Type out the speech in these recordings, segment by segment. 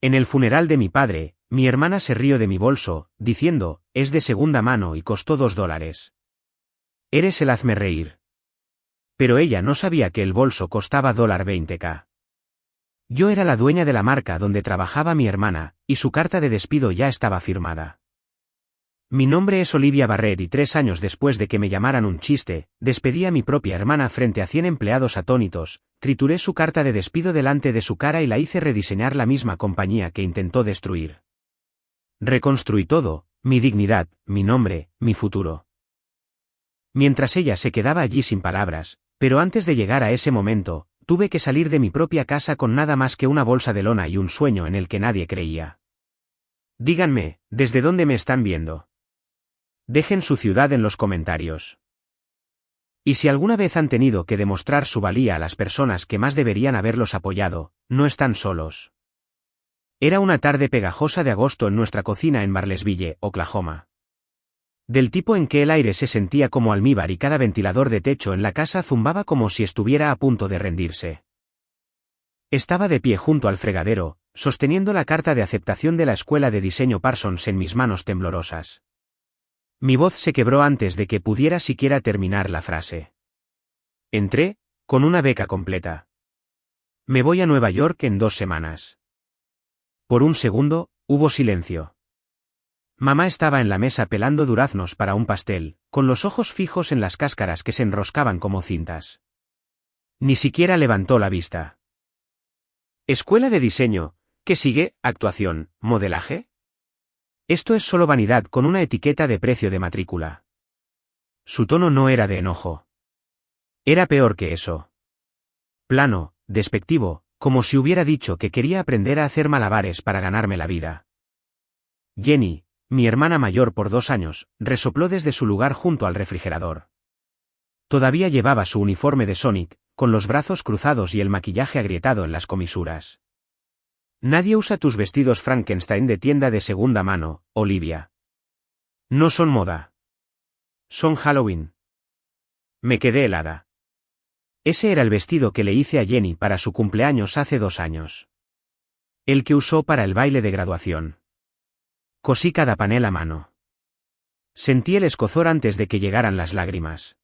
En el funeral de mi padre, mi hermana se rió de mi bolso, diciendo, es de segunda mano y costó $2. Eres el hazme reír. Pero ella no sabía que el bolso costaba $20k. Yo era la dueña de la marca donde trabajaba mi hermana, y su carta de despido ya estaba firmada. Mi nombre es Olivia Barrett y 3 años después de que me llamaran un chiste, despedí a mi propia hermana frente a 100 empleados atónitos, trituré su carta de despido delante de su cara y la hice rediseñar la misma compañía que intentó destruir. Reconstruí todo, mi dignidad, mi nombre, mi futuro. Mientras ella se quedaba allí sin palabras, pero antes de llegar a ese momento, tuve que salir de mi propia casa con nada más que una bolsa de lona y un sueño en el que nadie creía. Díganme, ¿desde dónde me están viendo? Dejen su ciudad en los comentarios. Y si alguna vez han tenido que demostrar su valía a las personas que más deberían haberlos apoyado, no están solos. Era una tarde pegajosa de agosto en nuestra cocina en Marlesville, Oklahoma. Del tipo en que el aire se sentía como almíbar y cada ventilador de techo en la casa zumbaba como si estuviera a punto de rendirse. Estaba de pie junto al fregadero, sosteniendo la carta de aceptación de la escuela de diseño Parsons en mis manos temblorosas. Mi voz se quebró antes de que pudiera siquiera terminar la frase. Entré, con una beca completa. Me voy a Nueva York en 2 semanas. Por un segundo, hubo silencio. Mamá estaba en la mesa pelando duraznos para un pastel, con los ojos fijos en las cáscaras que se enroscaban como cintas. Ni siquiera levantó la vista. ¿Escuela de diseño? ¿Qué sigue? ¿Actuación? ¿Modelaje? Esto es solo vanidad con una etiqueta de precio de matrícula. Su tono no era de enojo. Era peor que eso. Plano, despectivo, como si hubiera dicho que quería aprender a hacer malabares para ganarme la vida. Jenny, mi hermana mayor por 2 años, resopló desde su lugar junto al refrigerador. Todavía llevaba su uniforme de Sonic, con los brazos cruzados y el maquillaje agrietado en las comisuras. Nadie usa tus vestidos Frankenstein de tienda de segunda mano, Olivia. No son moda. Son Halloween. Me quedé helada. Ese era el vestido que le hice a Jenny para su cumpleaños hace 2 años. El que usó para el baile de graduación. Cosí cada panel a mano. Sentí el escozor antes de que llegaran las lágrimas.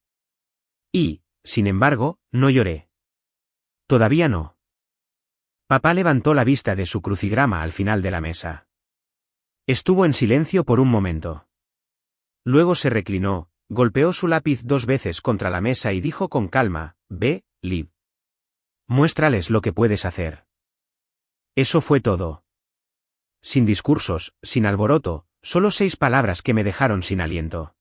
Y, sin embargo, no lloré. Todavía no. Papá levantó la vista de su crucigrama al final de la mesa. Estuvo en silencio por un momento. Luego se reclinó, golpeó su lápiz 2 veces contra la mesa y dijo con calma, ve, Liv. Muéstrales lo que puedes hacer. Eso fue todo. Sin discursos, sin alboroto, solo 6 palabras que me dejaron sin aliento.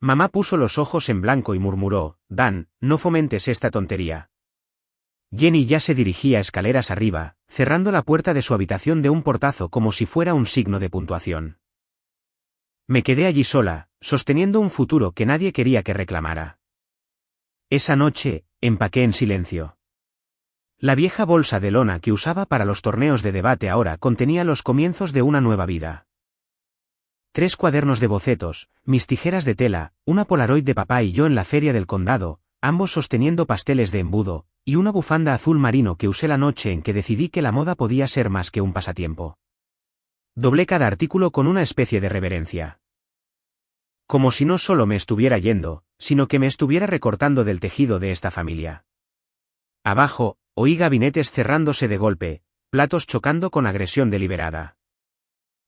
Mamá puso los ojos en blanco y murmuró, Dan, no fomentes esta tontería. Jenny ya se dirigía escaleras arriba, cerrando la puerta de su habitación de un portazo como si fuera un signo de puntuación. Me quedé allí sola, sosteniendo un futuro que nadie quería que reclamara. Esa noche, empaqué en silencio. La vieja bolsa de lona que usaba para los torneos de debate ahora contenía los comienzos de una nueva vida. 3 cuadernos de bocetos, mis tijeras de tela, una Polaroid de papá y yo en la feria del condado, ambos sosteniendo pasteles de embudo, y una bufanda azul marino que usé la noche en que decidí que la moda podía ser más que un pasatiempo. Doblé cada artículo con una especie de reverencia. Como si no solo me estuviera yendo, sino que me estuviera recortando del tejido de esta familia. Abajo, oí gabinetes cerrándose de golpe, platos chocando con agresión deliberada.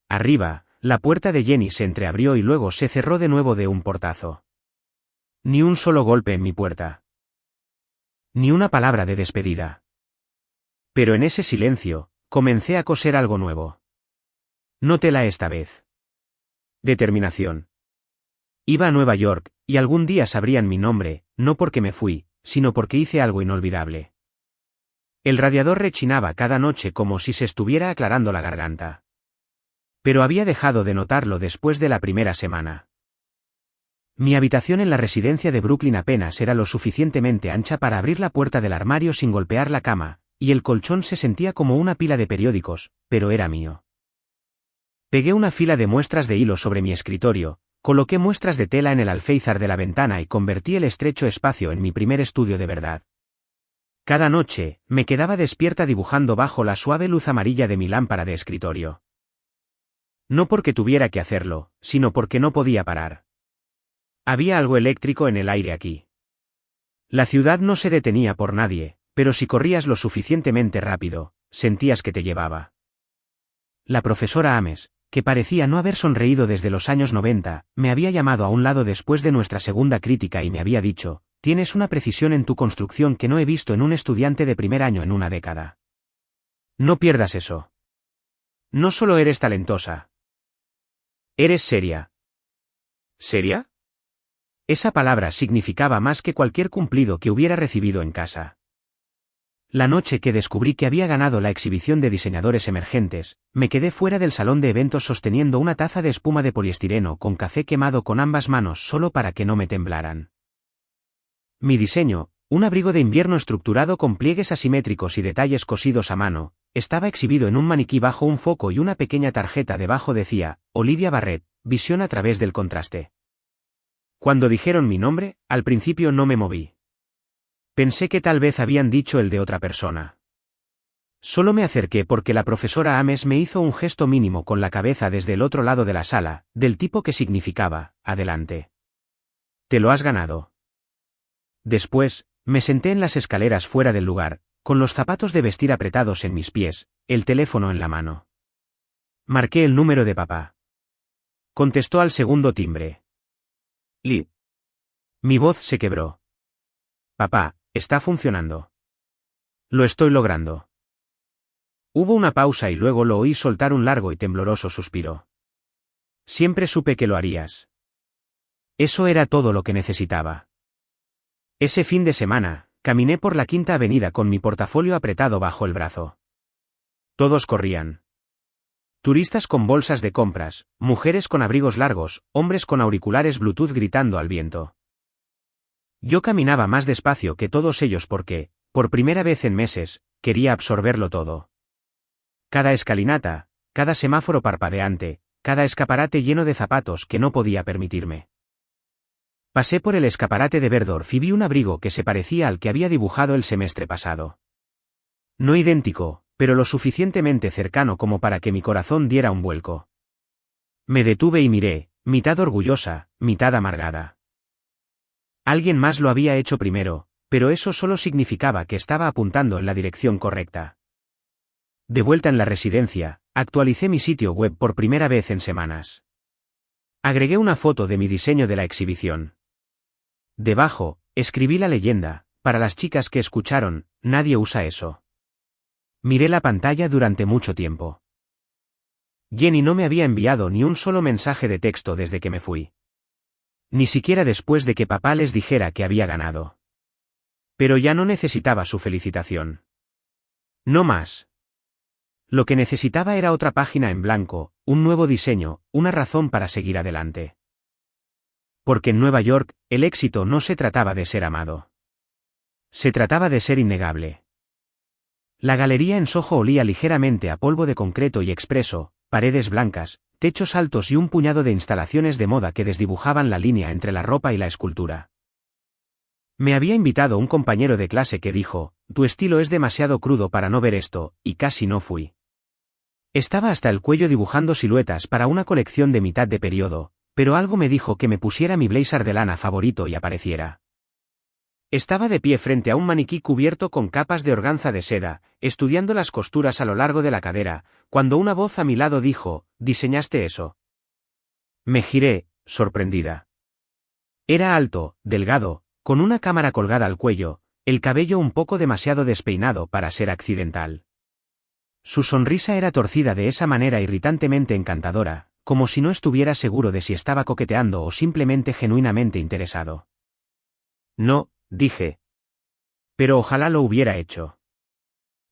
Arriba, la puerta de Jenny se entreabrió y luego se cerró de nuevo de un portazo. Ni un solo golpe en mi puerta. Ni una palabra de despedida. Pero en ese silencio, comencé a coser algo nuevo. No tela esta vez. Determinación. Iba a Nueva York, y algún día sabrían mi nombre, no porque me fui, sino porque hice algo inolvidable. El radiador rechinaba cada noche como si se estuviera aclarando la garganta. Pero había dejado de notarlo después de la primera semana. Mi habitación en la residencia de Brooklyn apenas era lo suficientemente ancha para abrir la puerta del armario sin golpear la cama, y el colchón se sentía como una pila de periódicos, pero era mío. Pegué una fila de muestras de hilo sobre mi escritorio, coloqué muestras de tela en el alféizar de la ventana y convertí el estrecho espacio en mi primer estudio de verdad. Cada noche, me quedaba despierta dibujando bajo la suave luz amarilla de mi lámpara de escritorio. No porque tuviera que hacerlo, sino porque no podía parar. Había algo eléctrico en el aire aquí. La ciudad no se detenía por nadie, pero si corrías lo suficientemente rápido, sentías que te llevaba. La profesora Ames, que parecía no haber sonreído desde los años 90, me había llamado a un lado después de nuestra segunda crítica y me había dicho: tienes una precisión en tu construcción que no he visto en un estudiante de primer año en una década. No pierdas eso. No solo eres talentosa. Eres seria. ¿Seria? Esa palabra significaba más que cualquier cumplido que hubiera recibido en casa. La noche que descubrí que había ganado la exhibición de diseñadores emergentes, me quedé fuera del salón de eventos sosteniendo una taza de espuma de poliestireno con café quemado con ambas manos solo para que no me temblaran. Mi diseño, un abrigo de invierno estructurado con pliegues asimétricos y detalles cosidos a mano, estaba exhibido en un maniquí bajo un foco y una pequeña tarjeta debajo decía: Olivia Barrett, visión a través del contraste. Cuando dijeron mi nombre, al principio no me moví. Pensé que tal vez habían dicho el de otra persona. Solo me acerqué porque la profesora Ames me hizo un gesto mínimo con la cabeza desde el otro lado de la sala, del tipo que significaba: adelante. Te lo has ganado. Después, me senté en las escaleras fuera del lugar, con los zapatos de vestir apretados en mis pies, el teléfono en la mano. Marqué el número de papá. Contestó al segundo timbre. Lee. Mi voz se quebró. Papá, está funcionando. Lo estoy logrando. Hubo una pausa y luego lo oí soltar un largo y tembloroso suspiro. Siempre supe que lo harías. Eso era todo lo que necesitaba. Ese fin de semana, caminé por la Quinta Avenida con mi portafolio apretado bajo el brazo. Todos corrían. Turistas con bolsas de compras, mujeres con abrigos largos, hombres con auriculares Bluetooth gritando al viento. Yo caminaba más despacio que todos ellos porque, por primera vez en meses, quería absorberlo todo. Cada escalinata, cada semáforo parpadeante, cada escaparate lleno de zapatos que no podía permitirme. Pasé por el escaparate de Berdorf y vi un abrigo que se parecía al que había dibujado el semestre pasado. No idéntico, pero lo suficientemente cercano como para que mi corazón diera un vuelco. Me detuve y miré, mitad orgullosa, mitad amargada. Alguien más lo había hecho primero, pero eso solo significaba que estaba apuntando en la dirección correcta. De vuelta en la residencia, actualicé mi sitio web por primera vez en semanas. Agregué una foto de mi diseño de la exhibición. Debajo, escribí la leyenda: para las chicas que escucharon, nadie usa eso. Miré la pantalla durante mucho tiempo. Jenny no me había enviado ni un solo mensaje de texto desde que me fui. Ni siquiera después de que papá les dijera que había ganado. Pero ya no necesitaba su felicitación. No más. Lo que necesitaba era otra página en blanco, un nuevo diseño, una razón para seguir adelante. Porque en Nueva York, el éxito no se trataba de ser amado. Se trataba de ser innegable. La galería en Soho olía ligeramente a polvo de concreto y expreso, paredes blancas, techos altos y un puñado de instalaciones de moda que desdibujaban la línea entre la ropa y la escultura. Me había invitado un compañero de clase que dijo: tu estilo es demasiado crudo para no ver esto, y casi no fui. Estaba hasta el cuello dibujando siluetas para una colección de mitad de periodo, pero algo me dijo que me pusiera mi blazer de lana favorito y apareciera. Estaba de pie frente a un maniquí cubierto con capas de organza de seda, estudiando las costuras a lo largo de la cadera, cuando una voz a mi lado dijo: ¿diseñaste eso? Me giré, sorprendida. Era alto, delgado, con una cámara colgada al cuello, el cabello un poco demasiado despeinado para ser accidental. Su sonrisa era torcida de esa manera irritantemente encantadora, como si no estuviera seguro de si estaba coqueteando o simplemente genuinamente interesado. No, dije. Pero ojalá lo hubiera hecho.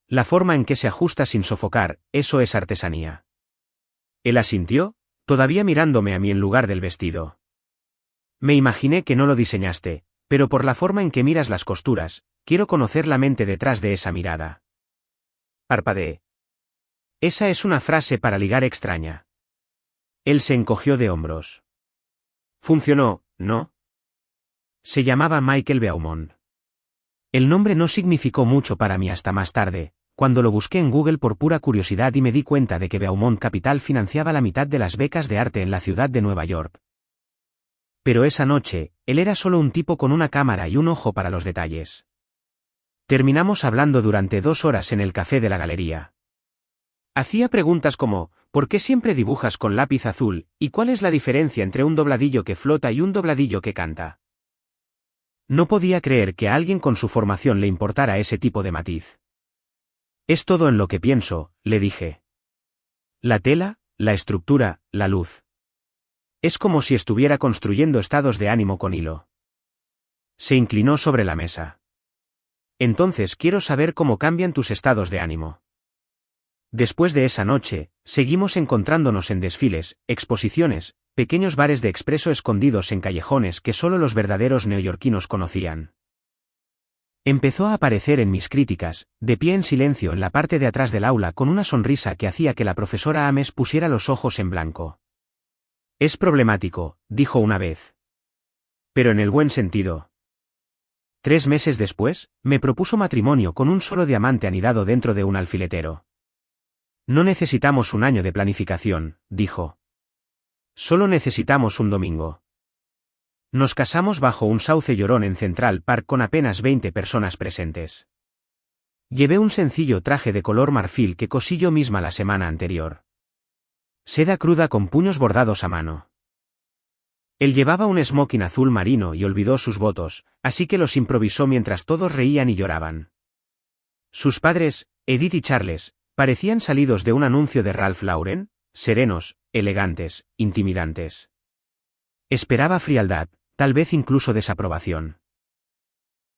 La forma en que se ajusta sin sofocar, eso es artesanía. Él asintió, todavía mirándome a mí en lugar del vestido. Me imaginé que no lo diseñaste, pero por la forma en que miras las costuras, quiero conocer la mente detrás de esa mirada. Parpadeé. Esa es una frase para ligar extraña. Él se encogió de hombros. Funcionó, ¿no? Se llamaba Michael Beaumont. El nombre no significó mucho para mí hasta más tarde, cuando lo busqué en Google por pura curiosidad y me di cuenta de que Beaumont Capital financiaba la mitad de las becas de arte en la ciudad de Nueva York. Pero esa noche, él era solo un tipo con una cámara y un ojo para los detalles. Terminamos hablando durante 2 horas en el café de la galería. Hacía preguntas como, ¿por qué siempre dibujas con lápiz azul, y cuál es la diferencia entre un dobladillo que flota y un dobladillo que canta? No podía creer que a alguien con su formación le importara ese tipo de matiz. Es todo en lo que pienso, le dije. La tela, la estructura, la luz. Es como si estuviera construyendo estados de ánimo con hilo. Se inclinó sobre la mesa. Entonces quiero saber cómo cambian tus estados de ánimo. Después de esa noche, seguimos encontrándonos en desfiles, exposiciones, pequeños bares de expreso escondidos en callejones que solo los verdaderos neoyorquinos conocían. Empezó a aparecer en mis críticas, de pie en silencio en la parte de atrás del aula con una sonrisa que hacía que la profesora Ames pusiera los ojos en blanco. Es problemático, dijo una vez. Pero en el buen sentido. 3 meses después, me propuso matrimonio con un solo diamante anidado dentro de un alfiletero. No necesitamos un año de planificación, dijo. Solo necesitamos un domingo. Nos casamos bajo un sauce llorón en Central Park con apenas 20 personas presentes. Llevé un sencillo traje de color marfil que cosí yo misma la semana anterior. Seda cruda con puños bordados a mano. Él llevaba un smoking azul marino y olvidó sus votos, así que los improvisó mientras todos reían y lloraban. Sus padres, Edith y Charles, parecían salidos de un anuncio de Ralph Lauren, serenos, elegantes, intimidantes. Esperaba frialdad, tal vez incluso desaprobación.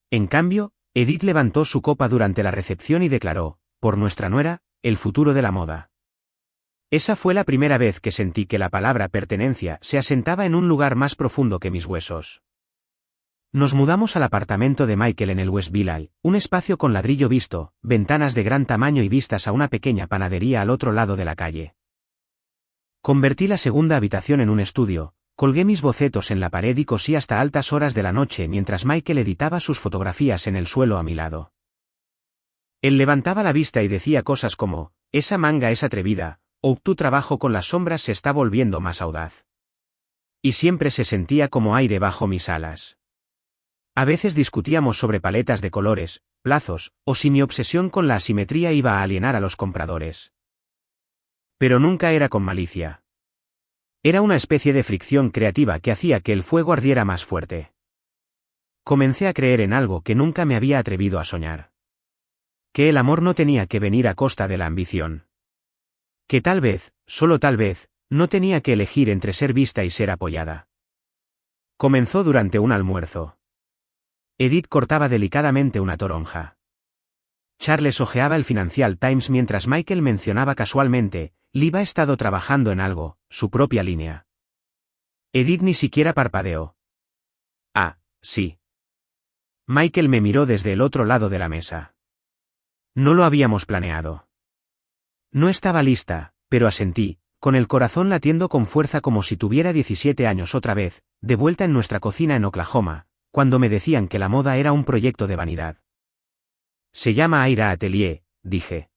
En cambio, Edith levantó su copa durante la recepción y declaró, por nuestra nuera, el futuro de la moda. Esa fue la primera vez que sentí que la palabra pertenencia se asentaba en un lugar más profundo que mis huesos. Nos mudamos al apartamento de Michael en el West Village, un espacio con ladrillo visto, ventanas de gran tamaño y vistas a una pequeña panadería al otro lado de la calle. Convertí la segunda habitación en un estudio, colgué mis bocetos en la pared y cosí hasta altas horas de la noche mientras Michael editaba sus fotografías en el suelo a mi lado. Él levantaba la vista y decía cosas como, esa manga es atrevida, o tu trabajo con las sombras se está volviendo más audaz. Y siempre se sentía como aire bajo mis alas. A veces discutíamos sobre paletas de colores, plazos, o si mi obsesión con la asimetría iba a alienar a los compradores. Pero nunca era con malicia. Era una especie de fricción creativa que hacía que el fuego ardiera más fuerte. Comencé a creer en algo que nunca me había atrevido a soñar. Que el amor no tenía que venir a costa de la ambición. Que tal vez, solo tal vez, no tenía que elegir entre ser vista y ser apoyada. Comenzó durante un almuerzo. Edith cortaba delicadamente una toronja. Charles hojeaba el Financial Times mientras Michael mencionaba casualmente, Liv ha estado trabajando en algo, su propia línea. Edith ni siquiera parpadeó. Ah, sí. Michael me miró desde el otro lado de la mesa. No lo habíamos planeado. No estaba lista, pero asentí, con el corazón latiendo con fuerza como si tuviera 17 años otra vez, de vuelta en nuestra cocina en Oklahoma, cuando me decían que la moda era un proyecto de vanidad. Se llama Aira Atelier, dije.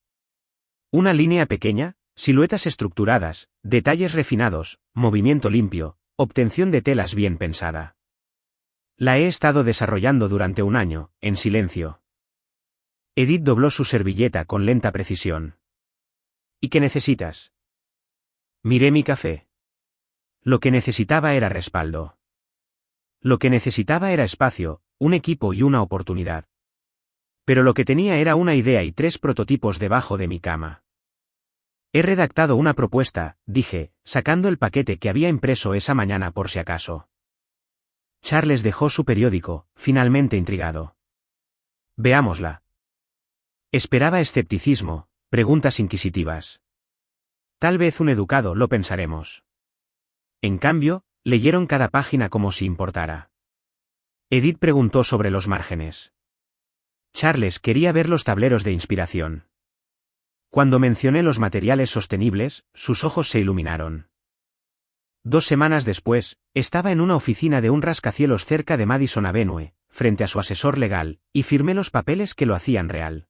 Una línea pequeña, siluetas estructuradas, detalles refinados, movimiento limpio, obtención de telas bien pensada. La he estado desarrollando durante un año, en silencio. Edith dobló su servilleta con lenta precisión. ¿Y qué necesitas? Miré mi café. Lo que necesitaba era respaldo. Lo que necesitaba era espacio, un equipo y una oportunidad. Pero lo que tenía era una idea y 3 prototipos debajo de mi cama. He redactado una propuesta, dije, sacando el paquete que había impreso esa mañana por si acaso. Charles dejó su periódico, finalmente intrigado. Veámosla. Esperaba escepticismo, preguntas inquisitivas. Tal vez un educado lo pensaremos. En cambio, leyeron cada página como si importara. Edith preguntó sobre los márgenes. Charles quería ver los tableros de inspiración. Cuando mencioné los materiales sostenibles, sus ojos se iluminaron. 2 semanas después, estaba en una oficina de un rascacielos cerca de Madison Avenue, frente a su asesor legal, y firmé los papeles que lo hacían real.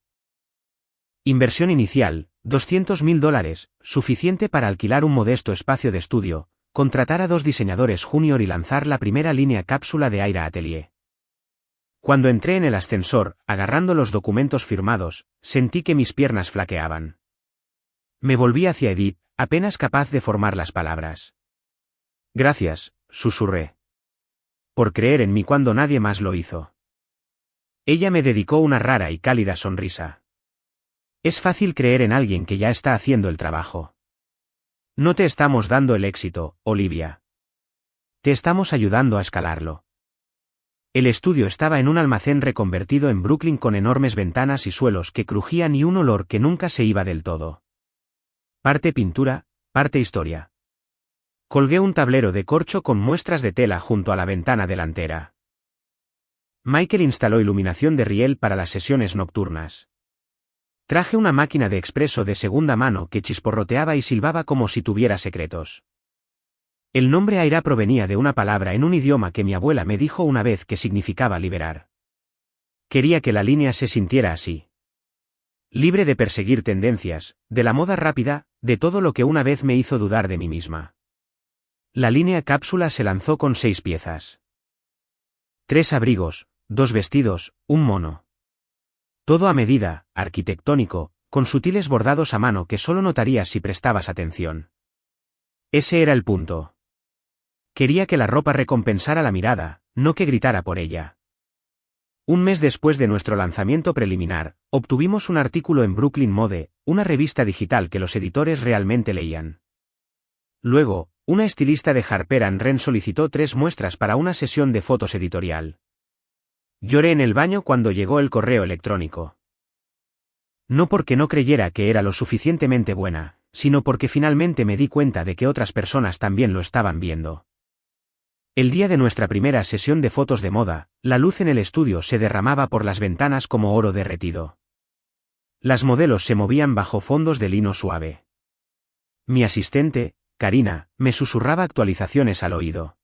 Inversión inicial, $200.000, suficiente para alquilar un modesto espacio de estudio, contratar a 2 diseñadores junior y lanzar la primera línea cápsula de Aira Atelier. Cuando entré en el ascensor, agarrando los documentos firmados, sentí que mis piernas flaqueaban. Me volví hacia Edith, apenas capaz de formar las palabras. Gracias, susurré. Por creer en mí cuando nadie más lo hizo. Ella me dedicó una rara y cálida sonrisa. Es fácil creer en alguien que ya está haciendo el trabajo. No te estamos dando el éxito, Olivia. Te estamos ayudando a escalarlo. El estudio estaba en un almacén reconvertido en Brooklyn con enormes ventanas y suelos que crujían y un olor que nunca se iba del todo. Parte pintura, parte historia. Colgué un tablero de corcho con muestras de tela junto a la ventana delantera. Michael instaló iluminación de riel para las sesiones nocturnas. Traje una máquina de expreso de segunda mano que chisporroteaba y silbaba como si tuviera secretos. El nombre Aira provenía de una palabra en un idioma que mi abuela me dijo una vez que significaba liberar. Quería que la línea se sintiera así. Libre de perseguir tendencias, de la moda rápida, de todo lo que una vez me hizo dudar de mí misma. La línea cápsula se lanzó con 6 piezas. 3 abrigos, 2 vestidos, un mono. Todo a medida, arquitectónico, con sutiles bordados a mano que solo notarías si prestabas atención. Ese era el punto. Quería que la ropa recompensara la mirada, no que gritara por ella. Un mes después de nuestro lanzamiento preliminar, obtuvimos un artículo en Brooklyn Mode, una revista digital que los editores realmente leían. Luego, una estilista de Harper & Ren solicitó 3 muestras para una sesión de fotos editorial. Lloré en el baño cuando llegó el correo electrónico. No porque no creyera que era lo suficientemente buena, sino porque finalmente me di cuenta de que otras personas también lo estaban viendo. El día de nuestra primera sesión de fotos de moda, la luz en el estudio se derramaba por las ventanas como oro derretido. Las modelos se movían bajo fondos de lino suave. Mi asistente, Karina, me susurraba actualizaciones al oído.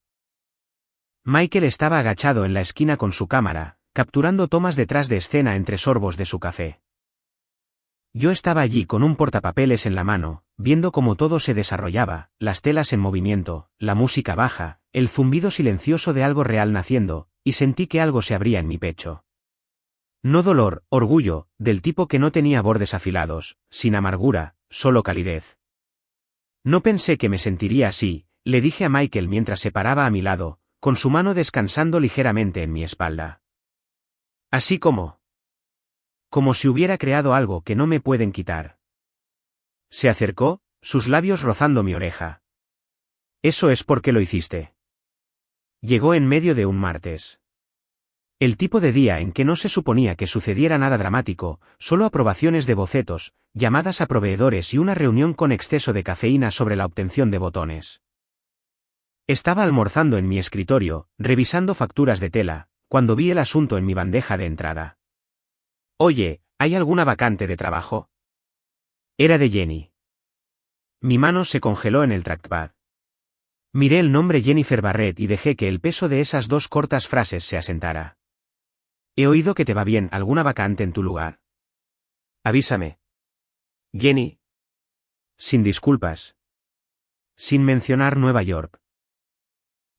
Michael estaba agachado en la esquina con su cámara, capturando tomas detrás de escena entre sorbos de su café. Yo estaba allí con un portapapeles en la mano, viendo cómo todo se desarrollaba, las telas en movimiento, la música baja, el zumbido silencioso de algo real naciendo, y sentí que algo se abría en mi pecho. No dolor, orgullo, del tipo que no tenía bordes afilados, sin amargura, solo calidez. No pensé que me sentiría así, le dije a Michael mientras se paraba a mi lado, con su mano descansando ligeramente en mi espalda. Así como si hubiera creado algo que no me pueden quitar. Se acercó, sus labios rozando mi oreja. Eso es porque lo hiciste. Llegó en medio de un martes. El tipo de día en que no se suponía que sucediera nada dramático, solo aprobaciones de bocetos, llamadas a proveedores y una reunión con exceso de cafeína sobre la obtención de botones. Estaba almorzando en mi escritorio, revisando facturas de tela, cuando vi el asunto en mi bandeja de entrada. Oye, ¿hay alguna vacante de trabajo? Era de Jenny. Mi mano se congeló en el trackpad. Miré el nombre Jennifer Barrett y dejé que el peso de esas 2 cortas frases se asentara. He oído que te va bien alguna vacante en tu lugar. Avísame. Jenny. Sin disculpas. Sin mencionar Nueva York.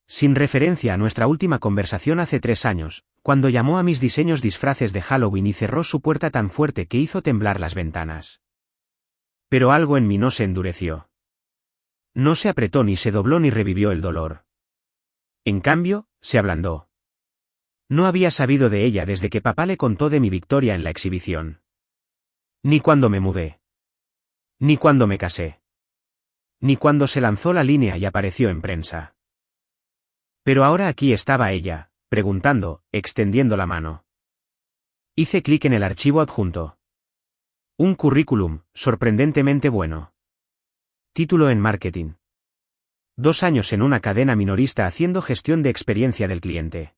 Sin referencia a nuestra última conversación hace 3 años, cuando llamó a mis diseños disfraces de Halloween y cerró su puerta tan fuerte que hizo temblar las ventanas. Pero algo en mí no se endureció. No se apretó ni se dobló ni revivió el dolor. En cambio, se ablandó. No había sabido de ella desde que papá le contó de mi victoria en la exhibición. Ni cuando me mudé. Ni cuando me casé. Ni cuando se lanzó la línea y apareció en prensa. Pero ahora aquí estaba ella, preguntando, extendiendo la mano. Hice clic en el archivo adjunto. Un currículum, sorprendentemente bueno. Título en marketing. 2 años en una cadena minorista haciendo gestión de experiencia del cliente.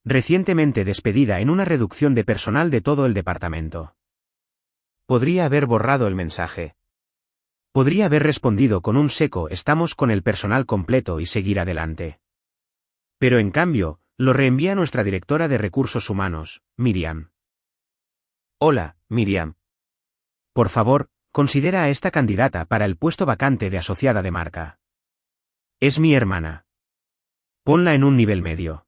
Recientemente despedida en una reducción de personal de todo el departamento. Podría haber borrado el mensaje. Podría haber respondido con un seco "estamos con el personal completo" y seguir adelante. Pero en cambio, lo reenvía a nuestra directora de recursos humanos, Miriam. Hola, Miriam. Por favor, considera a esta candidata para el puesto vacante de asociada de marca. Es mi hermana. Ponla en un nivel medio.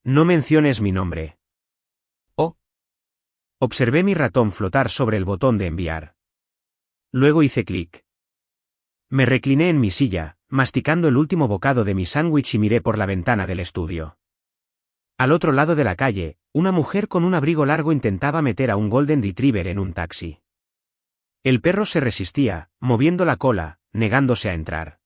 No menciones mi nombre. Oh. Observé mi ratón flotar sobre el botón de enviar. Luego hice clic. Me recliné en mi silla, masticando el último bocado de mi sándwich y miré por la ventana del estudio. Al otro lado de la calle, una mujer con un abrigo largo intentaba meter a un Golden Retriever en un taxi. El perro se resistía, moviendo la cola, negándose a entrar.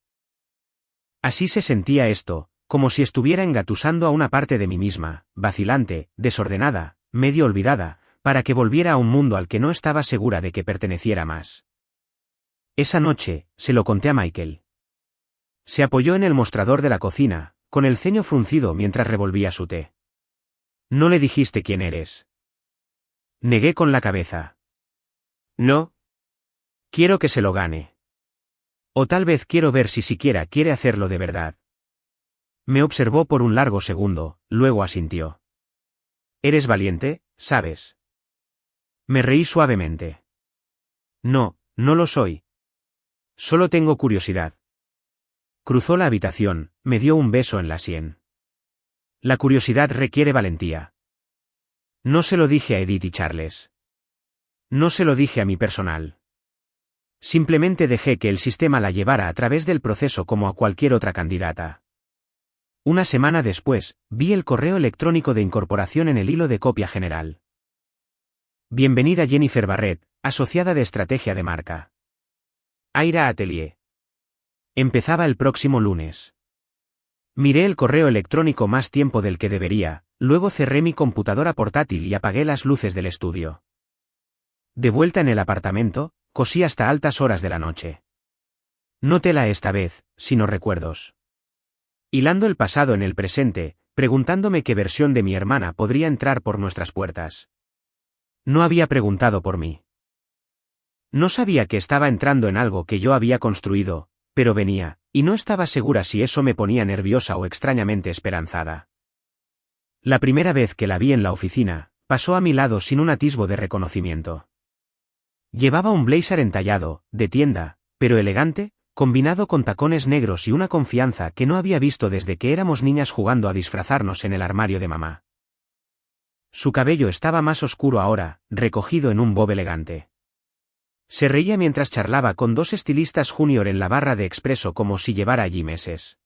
Así se sentía esto, como si estuviera engatusando a una parte de mí misma, vacilante, desordenada, medio olvidada, para que volviera a un mundo al que no estaba segura de que perteneciera más. Esa noche, se lo conté a Michael. Se apoyó en el mostrador de la cocina, con el ceño fruncido mientras revolvía su té. ¿No le dijiste quién eres? Negué con la cabeza. No. Quiero que se lo gane. O tal vez quiero ver si siquiera quiere hacerlo de verdad. Me observó por un largo segundo, luego asintió. Eres valiente, ¿sabes? Me reí suavemente. No, no lo soy. Solo tengo curiosidad. Cruzó la habitación, me dio un beso en la sien. La curiosidad requiere valentía. No se lo dije a Edith y Charles. No se lo dije a mi personal. Simplemente dejé que el sistema la llevara a través del proceso como a cualquier otra candidata. Una semana después, vi el correo electrónico de incorporación en el hilo de copia general. Bienvenida Jennifer Barrett, asociada de estrategia de marca. Aira Atelier. Empezaba el próximo lunes. Miré el correo electrónico más tiempo del que debería, luego cerré mi computadora portátil y apagué las luces del estudio. De vuelta en el apartamento, cosí hasta altas horas de la noche. No tela esta vez, sino recuerdos. Hilando el pasado en el presente, preguntándome qué versión de mi hermana podría entrar por nuestras puertas. No había preguntado por mí. No sabía que estaba entrando en algo que yo había construido, pero venía, y no estaba segura si eso me ponía nerviosa o extrañamente esperanzada. La primera vez que la vi en la oficina, pasó a mi lado sin un atisbo de reconocimiento. Llevaba un blazer entallado, de tienda, pero elegante, combinado con tacones negros y una confianza que no había visto desde que éramos niñas jugando a disfrazarnos en el armario de mamá. Su cabello estaba más oscuro ahora, recogido en un bob elegante. Se reía mientras charlaba con dos estilistas junior en la barra de expreso como si llevara allí meses.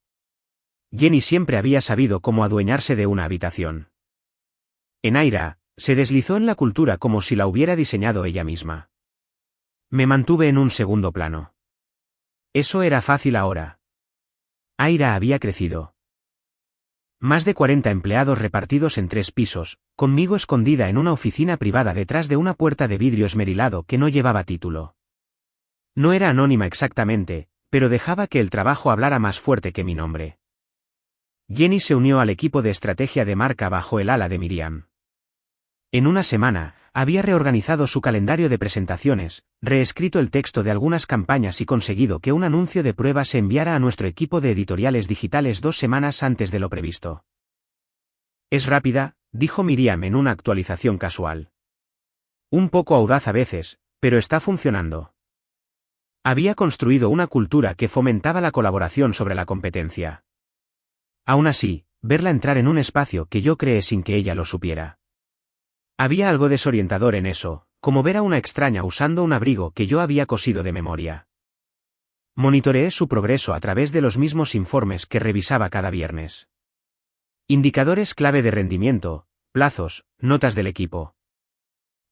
Jenny siempre había sabido cómo adueñarse de una habitación. En Aira, se deslizó en la cultura como si la hubiera diseñado ella misma. Me mantuve en un segundo plano. Eso era fácil ahora. Aira había crecido. Más de 40 empleados repartidos en 3 pisos, conmigo escondida en una oficina privada detrás de una puerta de vidrio esmerilado que no llevaba título. No era anónima exactamente, pero dejaba que el trabajo hablara más fuerte que mi nombre. Jenny se unió al equipo de estrategia de marca bajo el ala de Miriam. En una semana, había reorganizado su calendario de presentaciones, reescrito el texto de algunas campañas y conseguido que un anuncio de prueba se enviara a nuestro equipo de editoriales digitales 2 semanas antes de lo previsto. Es rápida, dijo Miriam en una actualización casual. Un poco audaz a veces, pero está funcionando. Había construido una cultura que fomentaba la colaboración sobre la competencia. Aún así, verla entrar en un espacio que yo creé sin que ella lo supiera. Había algo desorientador en eso, como ver a una extraña usando un abrigo que yo había cosido de memoria. Monitoreé su progreso a través de los mismos informes que revisaba cada viernes. Indicadores clave de rendimiento, plazos, notas del equipo.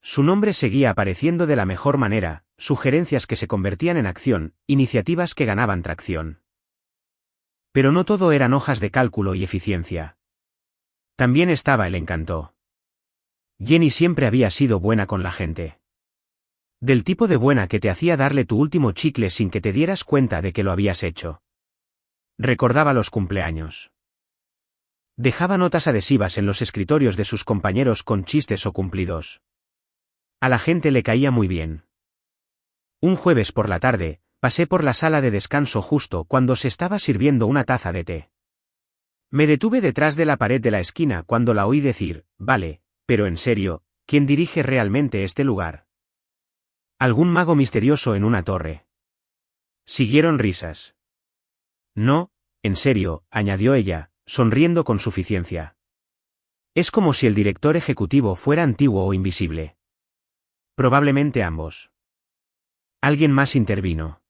Su nombre seguía apareciendo de la mejor manera, sugerencias que se convertían en acción, iniciativas que ganaban tracción. Pero no todo eran hojas de cálculo y eficiencia. También estaba el encanto. Jenny siempre había sido buena con la gente. Del tipo de buena que te hacía darle tu último chicle sin que te dieras cuenta de que lo habías hecho. Recordaba los cumpleaños. Dejaba notas adhesivas en los escritorios de sus compañeros con chistes o cumplidos. A la gente le caía muy bien. Un jueves por la tarde, pasé por la sala de descanso justo cuando se estaba sirviendo una taza de té. Me detuve detrás de la pared de la esquina cuando la oí decir, vale, pero en serio, ¿quién dirige realmente este lugar? ¿Algún mago misterioso en una torre? Siguieron risas. No, en serio, añadió ella, sonriendo con suficiencia. Es como si el director ejecutivo fuera antiguo o invisible. Probablemente ambos. Alguien más intervino.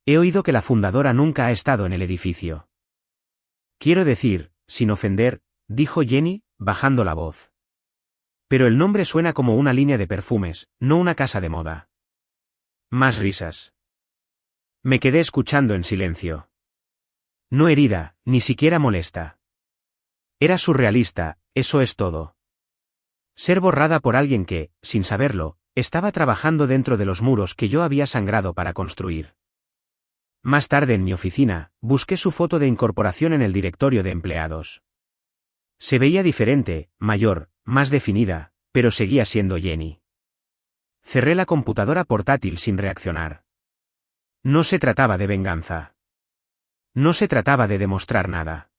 He oído que la fundadora nunca ha estado en el edificio. Quiero decir, sin ofender, dijo Jenny, bajando la voz. Pero el nombre suena como una línea de perfumes, no una casa de moda. Más risas. Me quedé escuchando en silencio. No herida, ni siquiera molesta. Era surrealista, eso es todo. Ser borrada por alguien que, sin saberlo, estaba trabajando dentro de los muros que yo había sangrado para construir. Más tarde en mi oficina, busqué su foto de incorporación en el directorio de empleados. Se veía diferente, mayor, más definida, pero seguía siendo Jenny. Cerré la computadora portátil sin reaccionar. No se trataba de venganza. No se trataba de demostrar nada.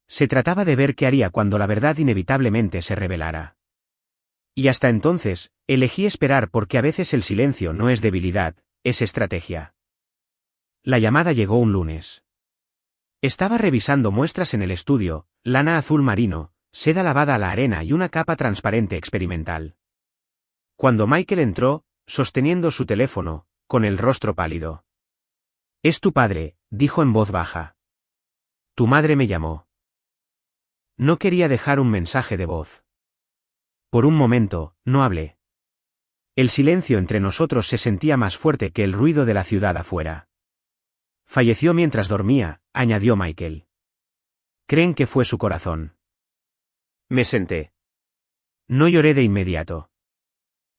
Se trataba de ver qué haría cuando la verdad inevitablemente se revelara. Y hasta entonces, elegí esperar porque a veces el silencio no es debilidad, es estrategia. La llamada llegó un lunes. Estaba revisando muestras en el estudio, lana azul marino, seda lavada a la arena y una capa transparente experimental. Cuando Michael entró, sosteniendo su teléfono, con el rostro pálido. «Es tu padre», dijo en voz baja. «Tu madre me llamó». No quería dejar un mensaje de voz. Por un momento, no hablé. El silencio entre nosotros se sentía más fuerte que el ruido de la ciudad afuera. Falleció mientras dormía, añadió Michael. Creen que fue su corazón. Me senté. No lloré de inmediato.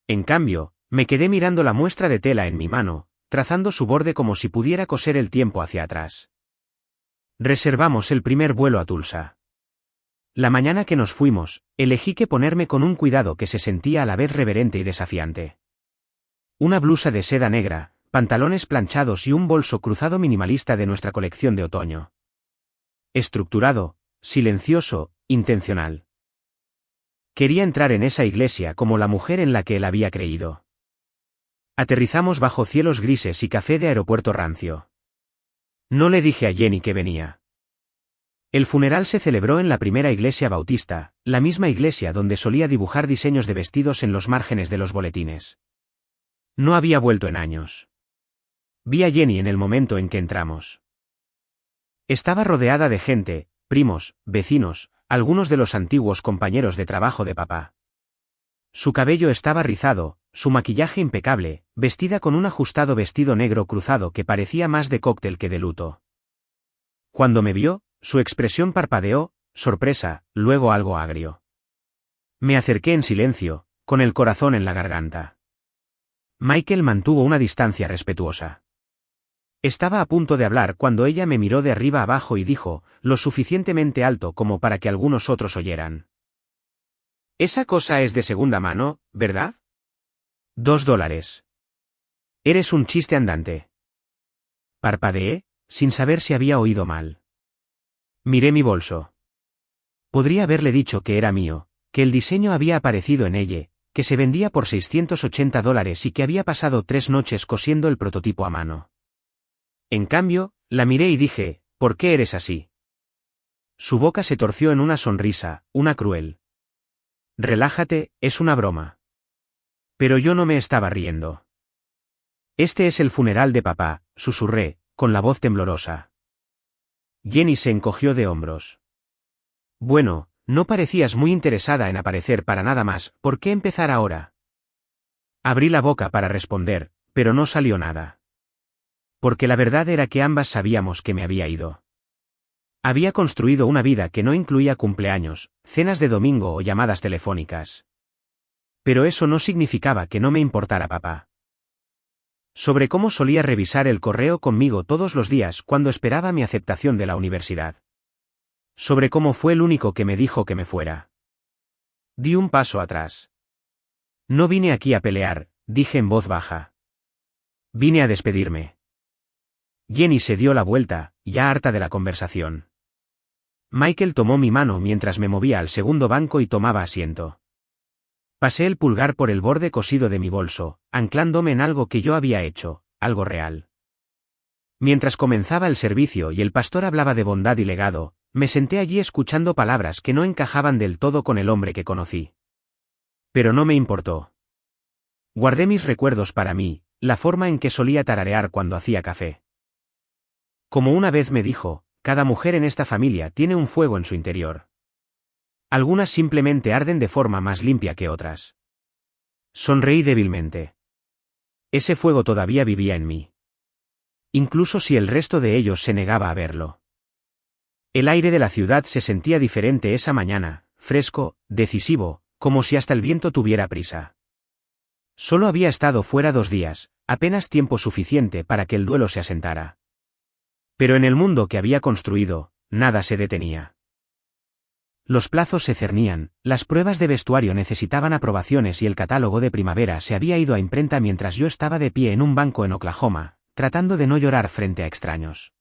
En cambio, me quedé mirando la muestra de tela en mi mano, trazando su borde como si pudiera coser el tiempo hacia atrás. Reservamos el primer vuelo a Tulsa. La mañana que nos fuimos, elegí que ponerme con un cuidado que se sentía a la vez reverente y desafiante. Una blusa de seda negra, pantalones planchados y un bolso cruzado minimalista de nuestra colección de otoño. Estructurado, silencioso, intencional. Quería entrar en esa iglesia como la mujer en la que él había creído. Aterrizamos bajo cielos grises y café de aeropuerto rancio. No le dije a Jenny que venía. El funeral se celebró en la primera iglesia bautista, la misma iglesia donde solía dibujar diseños de vestidos en los márgenes de los boletines. No había vuelto en años. Vi a Jenny en el momento en que entramos. Estaba rodeada de gente, primos, vecinos, algunos de los antiguos compañeros de trabajo de papá. Su cabello estaba rizado, su maquillaje impecable, vestida con un ajustado vestido negro cruzado que parecía más de cóctel que de luto. Cuando me vio, su expresión parpadeó, sorpresa, luego algo agrio. Me acerqué en silencio, con el corazón en la garganta. Michael mantuvo una distancia respetuosa. Estaba a punto de hablar cuando ella me miró de arriba abajo y dijo, lo suficientemente alto como para que algunos otros oyeran. «Esa cosa es de segunda mano, ¿verdad?» $2. Eres un chiste andante. Parpadeé, sin saber si había oído mal. Miré mi bolso. Podría haberle dicho que era mío, que el diseño había aparecido en ella, que se vendía por $680 y que había pasado 3 noches cosiendo el prototipo a mano. En cambio, la miré y dije, ¿por qué eres así? Su boca se torció en una sonrisa, una cruel. Relájate, es una broma. Pero yo no me estaba riendo. Este es el funeral de papá, susurré, con la voz temblorosa. Jenny se encogió de hombros. Bueno, no parecías muy interesada en aparecer para nada más, ¿por qué empezar ahora? Abrí la boca para responder, pero no salió nada. Porque la verdad era que ambas sabíamos que me había ido. Había construido una vida que no incluía cumpleaños, cenas de domingo o llamadas telefónicas. Pero eso no significaba que no me importara papá. Sobre cómo solía revisar el correo conmigo todos los días cuando esperaba mi aceptación de la universidad. Sobre cómo fue el único que me dijo que me fuera. Di un paso atrás. No vine aquí a pelear, dije en voz baja. Vine a despedirme. Jenny se dio la vuelta, ya harta de la conversación. Michael tomó mi mano mientras me movía al segundo banco y tomaba asiento. Pasé el pulgar por el borde cosido de mi bolso, anclándome en algo que yo había hecho, algo real. Mientras comenzaba el servicio y el pastor hablaba de bondad y legado, me senté allí escuchando palabras que no encajaban del todo con el hombre que conocí. Pero no me importó. Guardé mis recuerdos para mí, la forma en que solía tararear cuando hacía café. Como una vez me dijo, cada mujer en esta familia tiene un fuego en su interior. Algunas simplemente arden de forma más limpia que otras. Sonreí débilmente. Ese fuego todavía vivía en mí. Incluso si el resto de ellos se negaba a verlo. El aire de la ciudad se sentía diferente esa mañana, fresco, decisivo, como si hasta el viento tuviera prisa. Solo había estado fuera 2 días, apenas tiempo suficiente para que el duelo se asentara. Pero en el mundo que había construido, nada se detenía. Los plazos se cernían, las pruebas de vestuario necesitaban aprobaciones y el catálogo de primavera se había ido a imprenta mientras yo estaba de pie en un banco en Oklahoma, tratando de no llorar frente a extraños.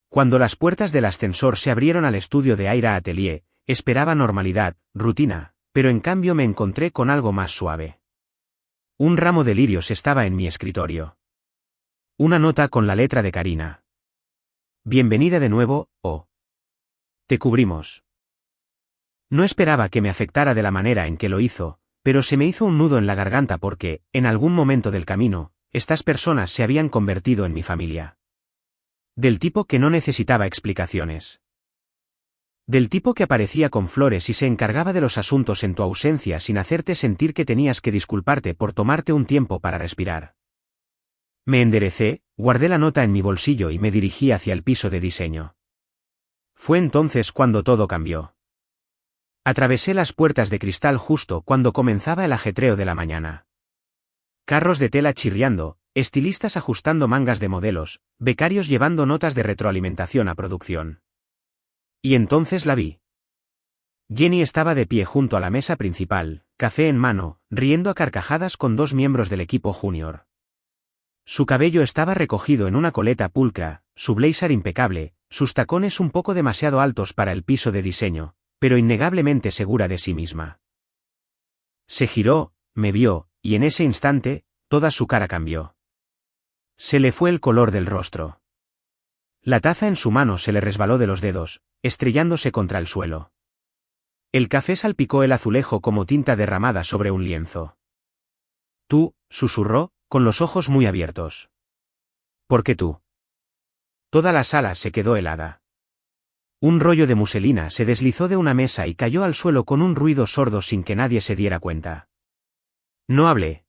Cuando las puertas del ascensor se abrieron al estudio de Aira Atelier, esperaba normalidad, rutina, pero en cambio me encontré con algo más suave. Un ramo de lirios estaba en mi escritorio. Una nota con la letra de Karina. Bienvenida de nuevo, oh. Te cubrimos. No esperaba que me afectara de la manera en que lo hizo, pero se me hizo un nudo en la garganta porque, en algún momento del camino, estas personas se habían convertido en mi familia. Del tipo que no necesitaba explicaciones. Del tipo que aparecía con flores y se encargaba de los asuntos en tu ausencia sin hacerte sentir que tenías que disculparte por tomarte un tiempo para respirar. Me enderecé, guardé la nota en mi bolsillo y me dirigí hacia el piso de diseño. Fue entonces cuando todo cambió. Atravesé las puertas de cristal justo cuando comenzaba el ajetreo de la mañana. Carros de tela chirriando, estilistas ajustando mangas de modelos, becarios llevando notas de retroalimentación a producción. Y entonces la vi. Jenny estaba de pie junto a la mesa principal, café en mano, riendo a carcajadas con 2 miembros del equipo junior. Su cabello estaba recogido en una coleta pulcra, su blazer impecable, sus tacones un poco demasiado altos para el piso de diseño, pero innegablemente segura de sí misma. Se giró, me vio, y en ese instante, toda su cara cambió. Se le fue el color del rostro. La taza en su mano se le resbaló de los dedos, estrellándose contra el suelo. El café salpicó el azulejo como tinta derramada sobre un lienzo. Tú, susurró, con los ojos muy abiertos. ¿Por qué tú? Toda la sala se quedó helada. Un rollo de muselina se deslizó de una mesa y cayó al suelo con un ruido sordo sin que nadie se diera cuenta. No hablé.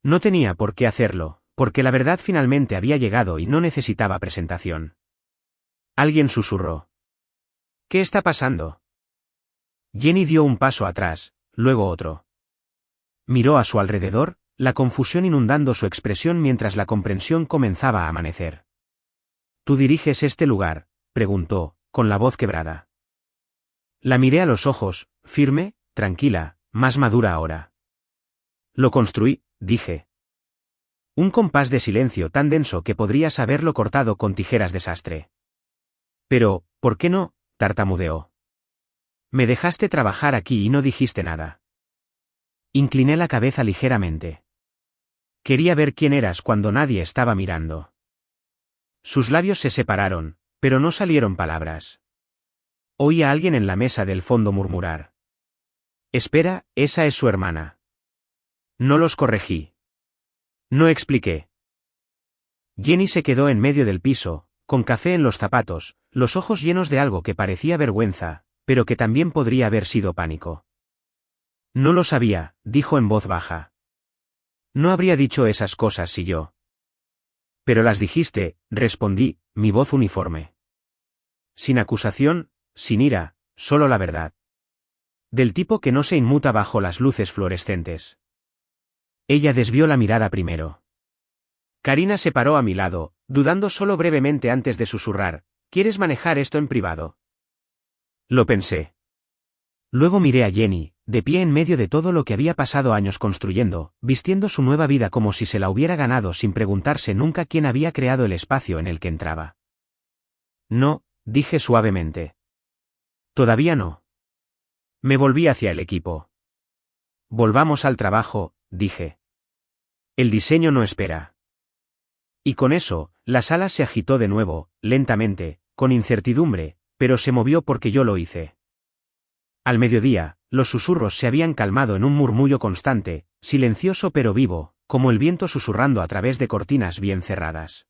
No tenía por qué hacerlo, porque la verdad finalmente había llegado y no necesitaba presentación. Alguien susurró. ¿Qué está pasando? Jenny dio un paso atrás, luego otro. Miró a su alrededor, la confusión inundando su expresión mientras la comprensión comenzaba a amanecer. ¿Tú diriges este lugar?, preguntó, con la voz quebrada. La miré a los ojos, firme, tranquila, más madura ahora. Lo construí, dije. Un compás de silencio tan denso que podrías haberlo cortado con tijeras de sastre. Pero, ¿por qué no?, tartamudeó. Me dejaste trabajar aquí y no dijiste nada. Incliné la cabeza ligeramente. Quería ver quién eras cuando nadie estaba mirando. Sus labios se separaron, pero no salieron palabras. Oí a alguien en la mesa del fondo murmurar. Espera, esa es su hermana. No los corregí. No expliqué. Jenny se quedó en medio del piso, con café en los zapatos, los ojos llenos de algo que parecía vergüenza, pero que también podría haber sido pánico. No lo sabía, dijo en voz baja. No habría dicho esas cosas si yo. Pero las dijiste, respondí, mi voz uniforme. Sin acusación, sin ira, solo la verdad. Del tipo que no se inmuta bajo las luces fluorescentes. Ella desvió la mirada primero. Karina se paró a mi lado, dudando solo brevemente antes de susurrar, ¿quieres manejar esto en privado? Lo pensé. Luego miré a Jenny, de pie en medio de todo lo que había pasado años construyendo, vistiendo su nueva vida como si se la hubiera ganado sin preguntarse nunca quién había creado el espacio en el que entraba. No, dije suavemente. Todavía no. Me volví hacia el equipo. Volvamos al trabajo, dije. El diseño no espera. Y con eso, la sala se agitó de nuevo, lentamente, con incertidumbre, pero se movió porque yo lo hice. Al mediodía, los susurros se habían calmado en un murmullo constante, silencioso pero vivo, como el viento susurrando a través de cortinas bien cerradas.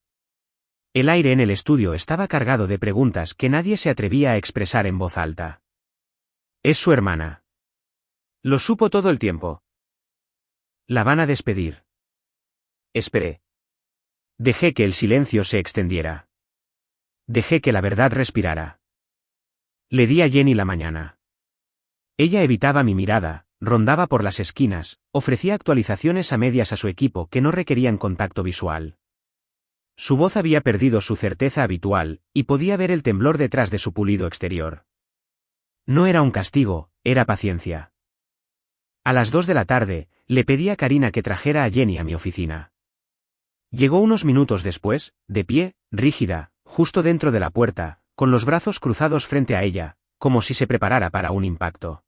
El aire en el estudio estaba cargado de preguntas que nadie se atrevía a expresar en voz alta. Es su hermana. Lo supo todo el tiempo. La van a despedir. Esperé. Dejé que el silencio se extendiera. Dejé que la verdad respirara. Le di a Jenny la mañana. Ella evitaba mi mirada, rondaba por las esquinas, ofrecía actualizaciones a medias a su equipo que no requerían contacto visual. Su voz había perdido su certeza habitual, y podía ver el temblor detrás de su pulido exterior. No era un castigo, era paciencia. A las 2 de la tarde, le pedí a Karina que trajera a Jenny a mi oficina. Llegó unos minutos después, de pie, rígida, justo dentro de la puerta, con los brazos cruzados frente a ella, como si se preparara para un impacto.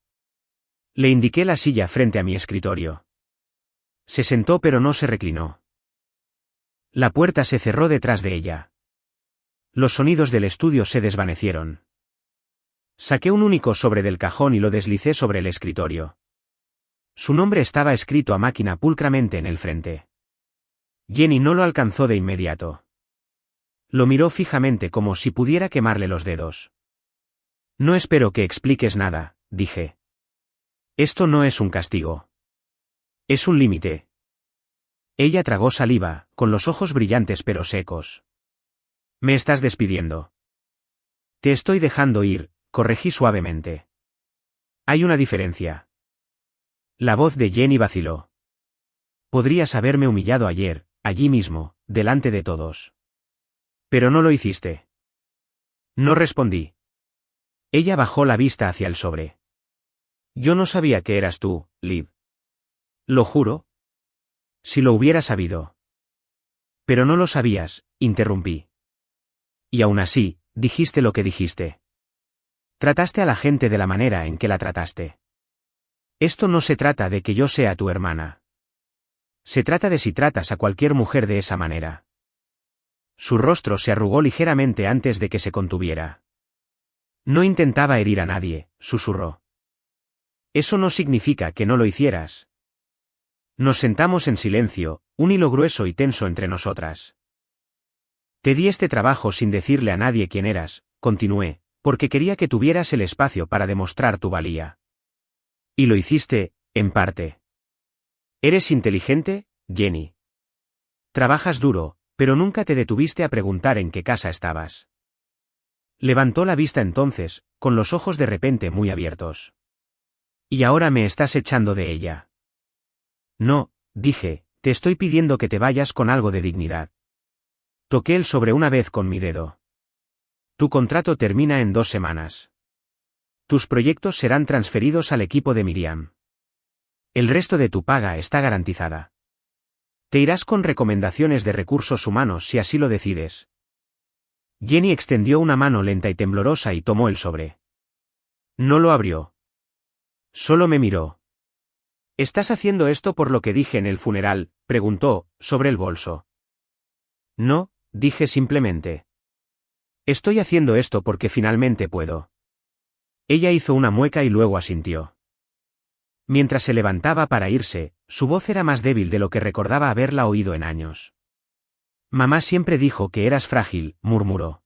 Le indiqué la silla frente a mi escritorio. Se sentó pero no se reclinó. La puerta se cerró detrás de ella. Los sonidos del estudio se desvanecieron. Saqué un único sobre del cajón y lo deslicé sobre el escritorio. Su nombre estaba escrito a máquina pulcramente en el frente. Jenny no lo alcanzó de inmediato. Lo miró fijamente como si pudiera quemarle los dedos. No espero que expliques nada, dije. Esto no es un castigo. Es un límite. Ella tragó saliva, con los ojos brillantes pero secos. Me estás despidiendo. Te estoy dejando ir, corregí suavemente. Hay una diferencia. La voz de Jenny vaciló. Podrías haberme humillado ayer, allí mismo, delante de todos. Pero no lo hiciste. No respondí. Ella bajó la vista hacia el sobre. Yo no sabía que eras tú, Liv. Lo juro. Si lo hubiera sabido. Pero no lo sabías, interrumpí. Y aún así, dijiste lo que dijiste. Trataste a la gente de la manera en que la trataste. Esto no se trata de que yo sea tu hermana. Se trata de si tratas a cualquier mujer de esa manera. Su rostro se arrugó ligeramente antes de que se contuviera. No intentaba herir a nadie, susurró. Eso no significa que no lo hicieras. Nos sentamos en silencio, un hilo grueso y tenso entre nosotras. Te di este trabajo sin decirle a nadie quién eras, continué, porque quería que tuvieras el espacio para demostrar tu valía. Y lo hiciste, en parte. Eres inteligente, Jenny. Trabajas duro, pero nunca te detuviste a preguntar en qué casa estabas. Levantó la vista entonces, con los ojos de repente muy abiertos. Y ahora me estás echando de ella. No, dije, te estoy pidiendo que te vayas con algo de dignidad. Toqué el sobre una vez con mi dedo. Tu contrato termina en 2 semanas. Tus proyectos serán transferidos al equipo de Miriam. El resto de tu paga está garantizada. Te irás con recomendaciones de recursos humanos si así lo decides. Jenny extendió una mano lenta y temblorosa y tomó el sobre. No lo abrió. Solo me miró. ¿Estás haciendo esto por lo que dije en el funeral?, preguntó, sobre el bolso. No, dije simplemente. Estoy haciendo esto porque finalmente puedo. Ella hizo una mueca y luego asintió. Mientras se levantaba para irse, su voz era más débil de lo que recordaba haberla oído en años. Mamá siempre dijo que eras frágil, murmuró.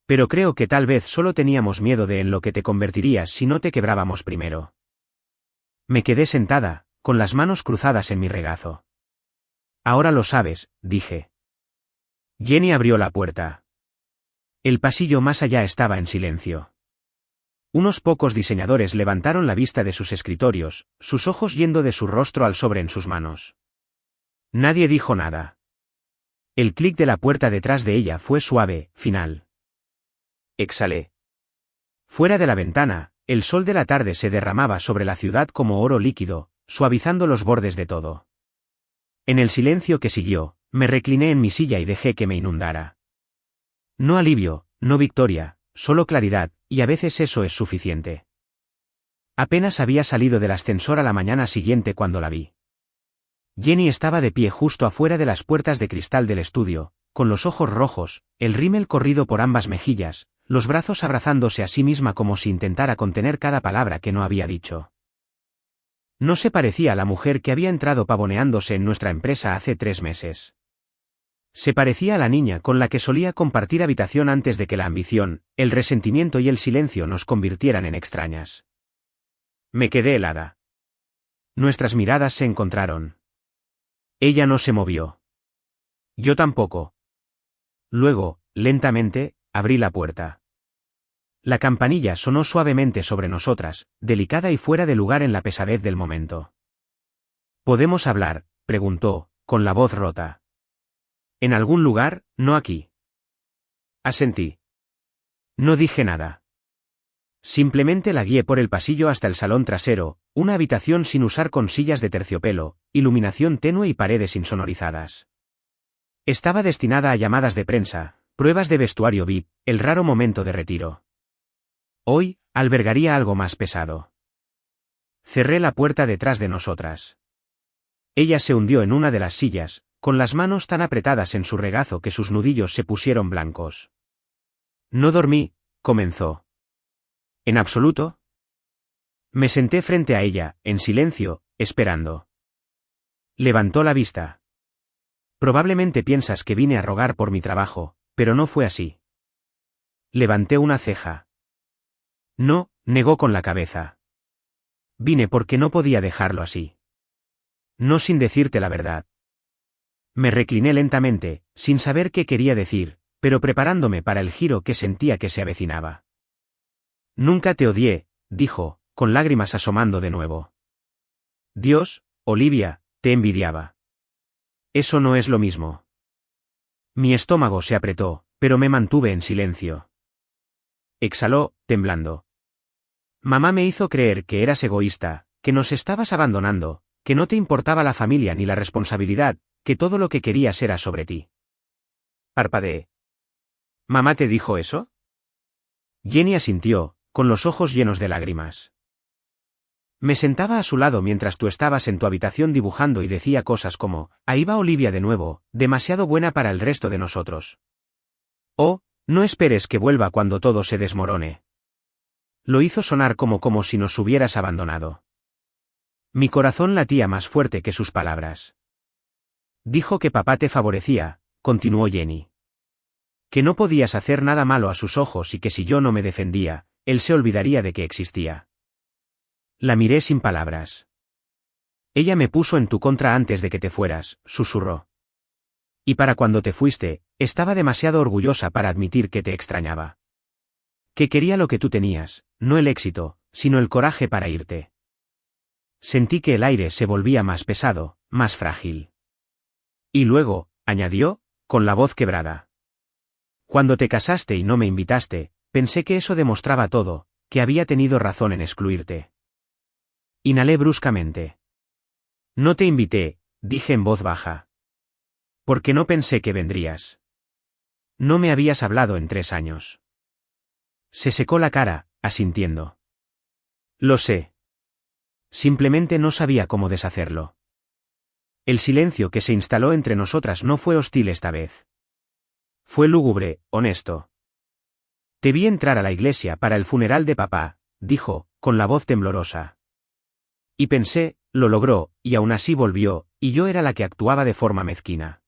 Pero creo que tal vez solo teníamos miedo de en lo que te convertirías si no te quebrábamos primero. Me quedé sentada, con las manos cruzadas en mi regazo. Ahora lo sabes, dije. Jenny abrió la puerta. El pasillo más allá estaba en silencio. Unos pocos diseñadores levantaron la vista de sus escritorios, sus ojos yendo de su rostro al sobre en sus manos. Nadie dijo nada. El clic de la puerta detrás de ella fue suave, final. Exhalé. Fuera de la ventana, el sol de la tarde se derramaba sobre la ciudad como oro líquido, suavizando los bordes de todo. En el silencio que siguió, me recliné en mi silla y dejé que me inundara. No alivio, no victoria, solo claridad, y a veces eso es suficiente. Apenas había salido del ascensor a la mañana siguiente cuando la vi. Jenny estaba de pie justo afuera de las puertas de cristal del estudio, con los ojos rojos, el rímel corrido por ambas mejillas, los brazos abrazándose a sí misma como si intentara contener cada palabra que no había dicho. No se parecía a la mujer que había entrado pavoneándose en nuestra empresa hace 3 meses. Se parecía a la niña con la que solía compartir habitación antes de que la ambición, el resentimiento y el silencio nos convirtieran en extrañas. Me quedé helada. Nuestras miradas se encontraron. Ella no se movió. Yo tampoco. Luego, lentamente, abrí la puerta. La campanilla sonó suavemente sobre nosotras, delicada y fuera de lugar en la pesadez del momento. ¿Podemos hablar?, preguntó, con la voz rota. En algún lugar, no aquí. Asentí. No dije nada. Simplemente la guié por el pasillo hasta el salón trasero, una habitación sin usar con sillas de terciopelo, iluminación tenue y paredes insonorizadas. Estaba destinada a llamadas de prensa, pruebas de vestuario VIP, el raro momento de retiro. Hoy, albergaría algo más pesado. Cerré la puerta detrás de nosotras. Ella se hundió en una de las sillas, con las manos tan apretadas en su regazo que sus nudillos se pusieron blancos. No dormí, comenzó. ¿En absoluto? Me senté frente a ella, en silencio, esperando. Levantó la vista. Probablemente piensas que vine a rogar por mi trabajo, pero no fue así. Levanté una ceja. No, negó con la cabeza. Vine porque no podía dejarlo así. No sin decirte la verdad. Me recliné lentamente, sin saber qué quería decir, pero preparándome para el giro que sentía que se avecinaba. Nunca te odié, dijo, con lágrimas asomando de nuevo. Dios, Olivia, te envidiaba. Eso no es lo mismo. Mi estómago se apretó, pero me mantuve en silencio. Exhaló, temblando. Mamá me hizo creer que eras egoísta, que nos estabas abandonando, que no te importaba la familia ni la responsabilidad, que todo lo que querías era sobre ti. Parpadeé. ¿Mamá te dijo eso? Jenny asintió, con los ojos llenos de lágrimas. Me sentaba a su lado mientras tú estabas en tu habitación dibujando y decía cosas como, ahí va Olivia de nuevo, demasiado buena para el resto de nosotros. Oh, no esperes que vuelva cuando todo se desmorone. Lo hizo sonar como si nos hubieras abandonado. Mi corazón latía más fuerte que sus palabras. Dijo que papá te favorecía, continuó Jenny. Que no podías hacer nada malo a sus ojos y que si yo no me defendía, él se olvidaría de que existía. La miré sin palabras. Ella me puso en tu contra antes de que te fueras, susurró. Y para cuando te fuiste, estaba demasiado orgullosa para admitir que te extrañaba. Que quería lo que tú tenías, no el éxito, sino el coraje para irte. Sentí que el aire se volvía más pesado, más frágil. Y luego, añadió, con la voz quebrada. Cuando te casaste y no me invitaste, pensé que eso demostraba todo, que había tenido razón en excluirte. Inhalé bruscamente. No te invité, dije en voz baja. Porque no pensé que vendrías. No me habías hablado en 3 años. Se secó la cara, asintiendo. Lo sé. Simplemente no sabía cómo deshacerlo. El silencio que se instaló entre nosotras no fue hostil esta vez. Fue lúgubre, honesto. Te vi entrar a la iglesia para el funeral de papá, dijo, con la voz temblorosa. Y pensé, lo logró, y aún así volvió, y yo era la que actuaba de forma mezquina.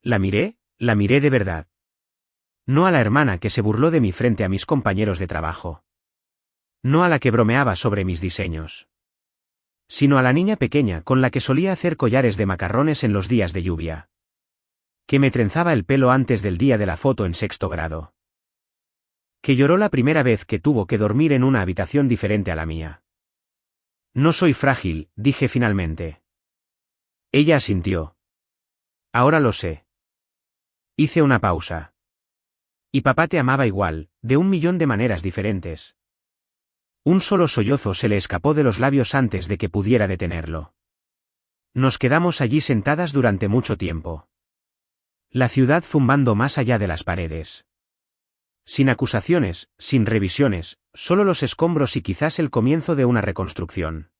La miré de verdad. No a la hermana que se burló de mí frente a mis compañeros de trabajo. No a la que bromeaba sobre mis diseños. Sino a la niña pequeña con la que solía hacer collares de macarrones en los días de lluvia. Que me trenzaba el pelo antes del día de la foto en 6º grado. Que lloró la primera vez que tuvo que dormir en una habitación diferente a la mía. No soy frágil, dije finalmente. Ella asintió. Ahora lo sé. Hice una pausa. Y papá te amaba igual, de 1.000.000 de maneras diferentes. Un solo sollozo se le escapó de los labios antes de que pudiera detenerlo. Nos quedamos allí sentadas durante mucho tiempo. La ciudad zumbando más allá de las paredes. Sin acusaciones, sin revisiones, solo los escombros y quizás el comienzo de una reconstrucción.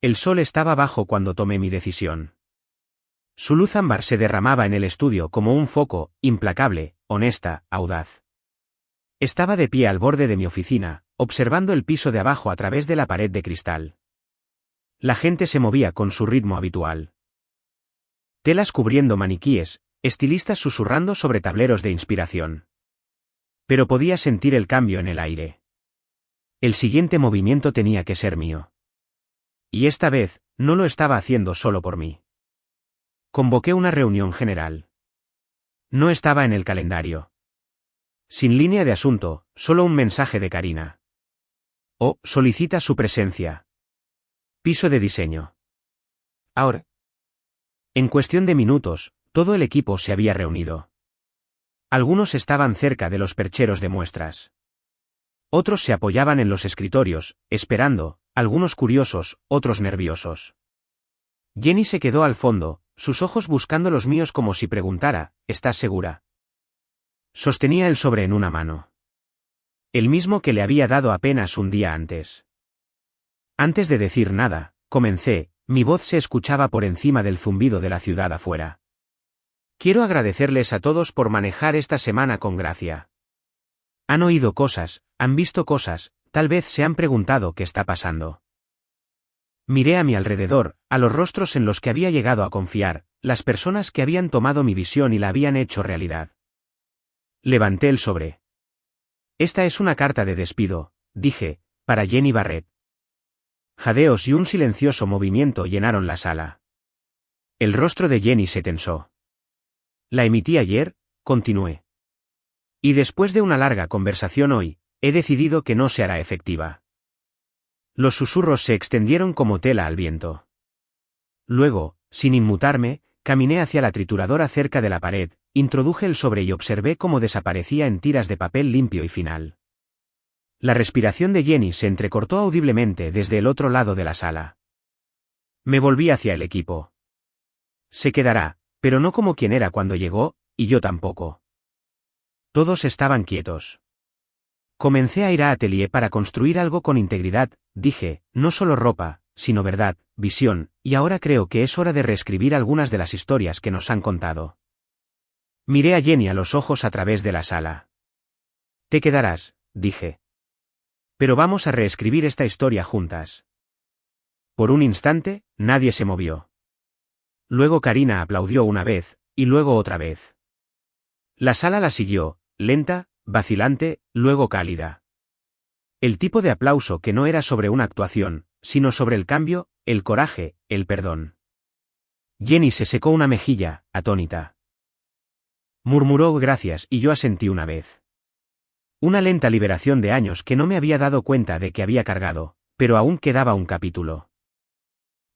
El sol estaba bajo cuando tomé mi decisión. Su luz ámbar se derramaba en el estudio como un foco, implacable, honesta, audaz. Estaba de pie al borde de mi oficina, observando el piso de abajo a través de la pared de cristal. La gente se movía con su ritmo habitual. Telas cubriendo maniquíes, estilistas susurrando sobre tableros de inspiración. Pero podía sentir el cambio en el aire. El siguiente movimiento tenía que ser mío. Y esta vez, no lo estaba haciendo solo por mí. Convoqué una reunión general. No estaba en el calendario. Sin línea de asunto, solo un mensaje de Karina. Oh, solicita su presencia. Piso de diseño. Ahora. En cuestión de minutos, todo el equipo se había reunido. Algunos estaban cerca de los percheros de muestras. Otros se apoyaban en los escritorios, esperando, algunos curiosos, otros nerviosos. Jenny se quedó al fondo, sus ojos buscando los míos como si preguntara, ¿estás segura? Sostenía el sobre en una mano. El mismo que le había dado apenas un día antes. Antes de decir nada, comencé, mi voz se escuchaba por encima del zumbido de la ciudad afuera. Quiero agradecerles a todos por manejar esta semana con gracia. Han oído cosas, han visto cosas, tal vez se han preguntado qué está pasando. Miré a mi alrededor, a los rostros en los que había llegado a confiar, las personas que habían tomado mi visión y la habían hecho realidad. Levanté el sobre. Esta es una carta de despido, dije, para Jenny Barrett. Jadeos y un silencioso movimiento llenaron la sala. El rostro de Jenny se tensó. La emití ayer, continué. Y después de una larga conversación hoy, he decidido que no se hará efectiva. Los susurros se extendieron como tela al viento. Luego, sin inmutarme, caminé hacia la trituradora cerca de la pared, introduje el sobre y observé cómo desaparecía en tiras de papel limpio y final. La respiración de Jenny se entrecortó audiblemente desde el otro lado de la sala. Me volví hacia el equipo. Se quedará, pero no como quien era cuando llegó, y yo tampoco. Todos estaban quietos. Comencé a ir a atelier para construir algo con integridad, dije, no solo ropa, sino verdad, visión, y ahora creo que es hora de reescribir algunas de las historias que nos han contado. Miré a Jenny a los ojos a través de la sala. Te quedarás, dije. Pero vamos a reescribir esta historia juntas. Por un instante, nadie se movió. Luego Karina aplaudió una vez, y luego otra vez. La sala la siguió, lenta, vacilante, luego cálida. El tipo de aplauso que no era sobre una actuación, sino sobre el cambio, el coraje, el perdón. Jenny se secó una mejilla, atónita. Murmuró gracias y yo asentí una vez. Una lenta liberación de años que no me había dado cuenta de que había cargado, pero aún quedaba un capítulo.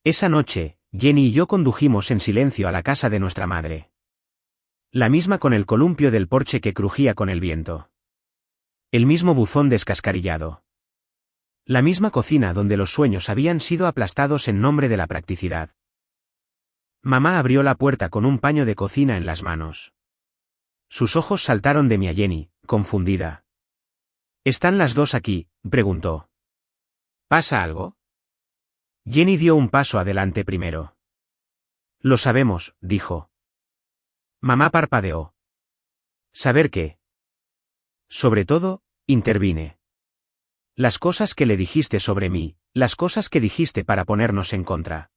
Esa noche, Jenny y yo condujimos en silencio a la casa de nuestra madre. La misma con el columpio del porche que crujía con el viento. El mismo buzón descascarillado. La misma cocina donde los sueños habían sido aplastados en nombre de la practicidad. Mamá abrió la puerta con un paño de cocina en las manos. Sus ojos saltaron de mí a Jenny, confundida. ¿Están las dos aquí?, preguntó. ¿Pasa algo? Jenny dio un paso adelante primero. Lo sabemos, dijo. Mamá parpadeó. ¿Saber qué? Sobre todo, intervine. Las cosas que le dijiste sobre mí, las cosas que dijiste para ponernos en contra.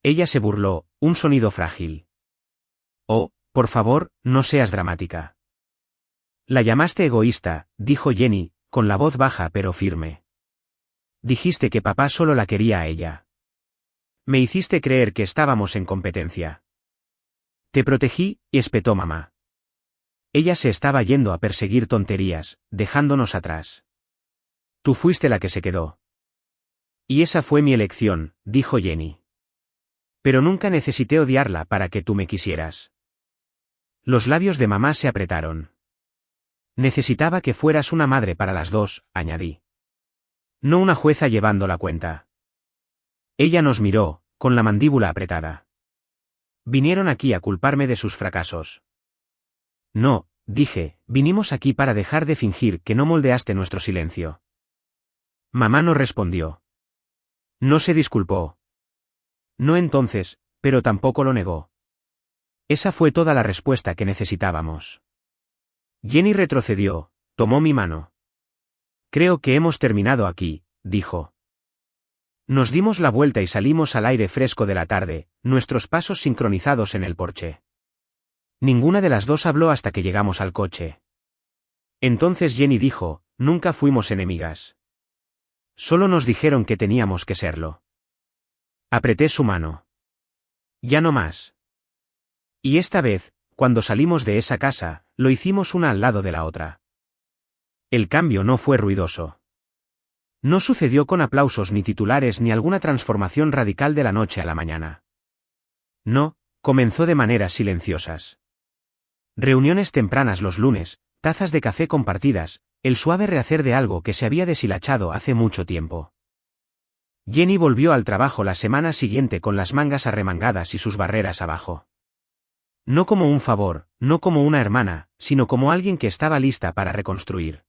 Ella se burló, un sonido frágil. Oh, por favor, no seas dramática. La llamaste egoísta, dijo Jenny, con la voz baja pero firme. Dijiste que papá solo la quería a ella. Me hiciste creer que estábamos en competencia. Te protegí, espetó mamá. Ella se estaba yendo a perseguir tonterías, dejándonos atrás. Tú fuiste la que se quedó. Y esa fue mi elección, dijo Jenny. Pero nunca necesité odiarla para que tú me quisieras. Los labios de mamá se apretaron. Necesitaba que fueras una madre para las dos, añadí. No una jueza llevando la cuenta. Ella nos miró, con la mandíbula apretada. Vinieron aquí a culparme de sus fracasos. No, dije, vinimos aquí para dejar de fingir que no moldeaste nuestro silencio. Mamá no respondió. No se disculpó. No entonces, pero tampoco lo negó. Esa fue toda la respuesta que necesitábamos. Jenny retrocedió, tomó mi mano. Creo que hemos terminado aquí, dijo. Nos dimos la vuelta y salimos al aire fresco de la tarde, nuestros pasos sincronizados en el porche. Ninguna de las dos habló hasta que llegamos al coche. Entonces Jenny dijo, nunca fuimos enemigas. Solo nos dijeron que teníamos que serlo. Apreté su mano. Ya no más. Y esta vez, cuando salimos de esa casa, lo hicimos una al lado de la otra. El cambio no fue ruidoso. No sucedió con aplausos ni titulares ni alguna transformación radical de la noche a la mañana. No, comenzó de maneras silenciosas. Reuniones tempranas los lunes, tazas de café compartidas, el suave rehacer de algo que se había deshilachado hace mucho tiempo. Jenny volvió al trabajo la semana siguiente con las mangas arremangadas y sus barreras abajo. No como un favor, no como una hermana, sino como alguien que estaba lista para reconstruir.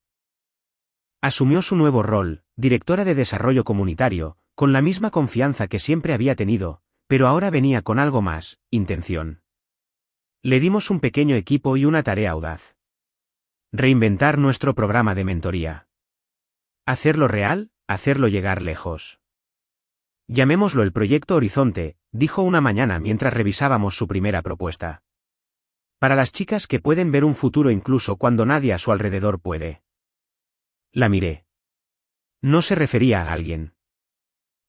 Asumió su nuevo rol, directora de desarrollo comunitario, con la misma confianza que siempre había tenido, pero ahora venía con algo más, intención. Le dimos un pequeño equipo y una tarea audaz. Reinventar nuestro programa de mentoría. Hacerlo real, hacerlo llegar lejos. Llamémoslo el Proyecto Horizonte, dijo una mañana mientras revisábamos su primera propuesta. Para las chicas que pueden ver un futuro incluso cuando nadie a su alrededor puede. La miré. No se refería a alguien.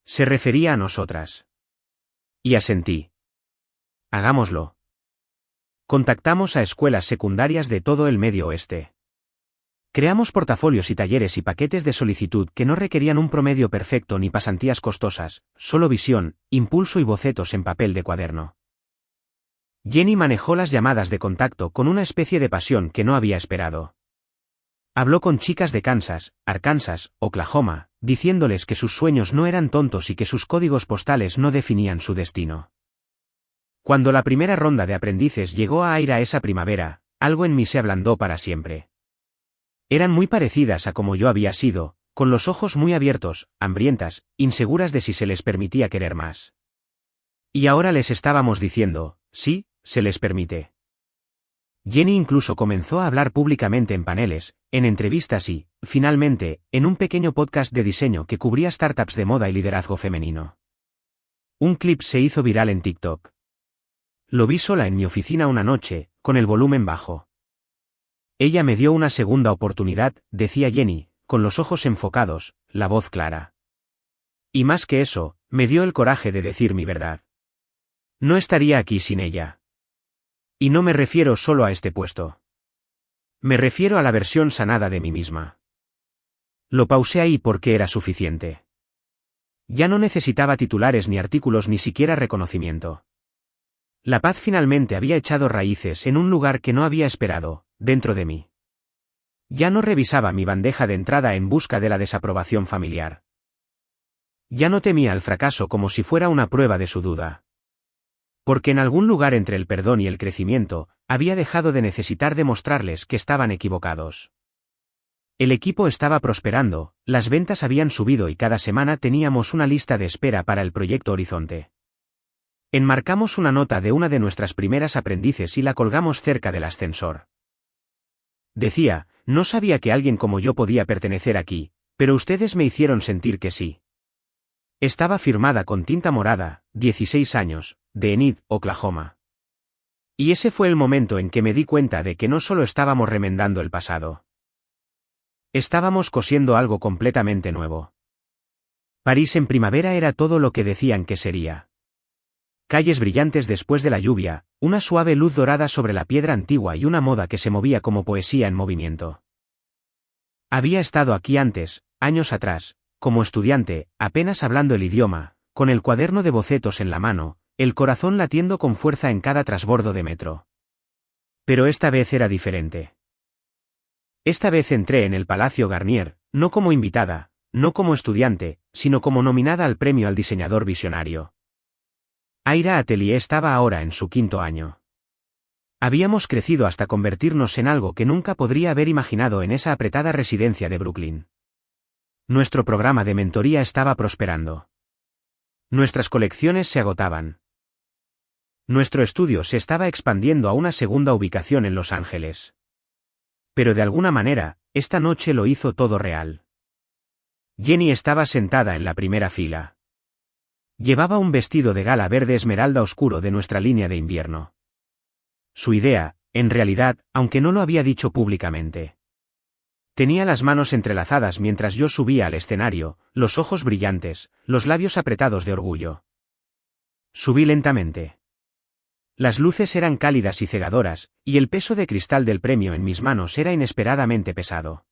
Se refería a nosotras. Y asentí. Hagámoslo. Contactamos a escuelas secundarias de todo el Medio Oeste. Creamos portafolios y talleres y paquetes de solicitud que no requerían un promedio perfecto ni pasantías costosas, solo visión, impulso y bocetos en papel de cuaderno. Jenny manejó las llamadas de contacto con una especie de pasión que no había esperado. Habló con chicas de Kansas, Arkansas, Oklahoma, diciéndoles que sus sueños no eran tontos y que sus códigos postales no definían su destino. Cuando la primera ronda de aprendices llegó a Aira esa primavera, algo en mí se ablandó para siempre. Eran muy parecidas a como yo había sido, con los ojos muy abiertos, hambrientas, inseguras de si se les permitía querer más. Y ahora les estábamos diciendo, sí, se les permite. Jenny incluso comenzó a hablar públicamente en paneles, en entrevistas y, finalmente, en un pequeño podcast de diseño que cubría startups de moda y liderazgo femenino. Un clip se hizo viral en TikTok. Lo vi sola en mi oficina una noche, con el volumen bajo. Ella me dio una segunda oportunidad, decía Jenny, con los ojos enfocados, la voz clara. Y más que eso, me dio el coraje de decir mi verdad. No estaría aquí sin ella. Y no me refiero solo a este puesto. Me refiero a la versión sanada de mí misma. Lo pausé ahí porque era suficiente. Ya no necesitaba titulares ni artículos ni siquiera reconocimiento. La paz finalmente había echado raíces en un lugar que no había esperado, dentro de mí. Ya no revisaba mi bandeja de entrada en busca de la desaprobación familiar. Ya no temía el fracaso como si fuera una prueba de su duda. Porque en algún lugar entre el perdón y el crecimiento, había dejado de necesitar demostrarles que estaban equivocados. El equipo estaba prosperando, las ventas habían subido y cada semana teníamos una lista de espera para el Proyecto Horizonte. Enmarcamos una nota de una de nuestras primeras aprendices y la colgamos cerca del ascensor. Decía, no sabía que alguien como yo podía pertenecer aquí, pero ustedes me hicieron sentir que sí. Estaba firmada con tinta morada, 16 años, de Enid, Oklahoma. Y ese fue el momento en que me di cuenta de que no solo estábamos remendando el pasado. Estábamos cosiendo algo completamente nuevo. París en primavera era todo lo que decían que sería. Calles brillantes después de la lluvia, una suave luz dorada sobre la piedra antigua y una moda que se movía como poesía en movimiento. Había estado aquí antes, años atrás, como estudiante, apenas hablando el idioma, con el cuaderno de bocetos en la mano, el corazón latiendo con fuerza en cada trasbordo de metro. Pero esta vez era diferente. Esta vez entré en el Palacio Garnier, no como invitada, no como estudiante, sino como nominada al premio al diseñador visionario. Aira Atelier estaba ahora en su 5º año. Habíamos crecido hasta convertirnos en algo que nunca podría haber imaginado en esa apretada residencia de Brooklyn. Nuestro programa de mentoría estaba prosperando. Nuestras colecciones se agotaban. Nuestro estudio se estaba expandiendo a una segunda ubicación en Los Ángeles. Pero de alguna manera, esta noche lo hizo todo real. Jenny estaba sentada en la primera fila. Llevaba un vestido de gala verde esmeralda oscuro de nuestra línea de invierno. Su idea, en realidad, aunque no lo había dicho públicamente. Tenía las manos entrelazadas mientras yo subía al escenario, los ojos brillantes, los labios apretados de orgullo. Subí lentamente. Las luces eran cálidas y cegadoras, y el peso de cristal del premio en mis manos era inesperadamente pesado.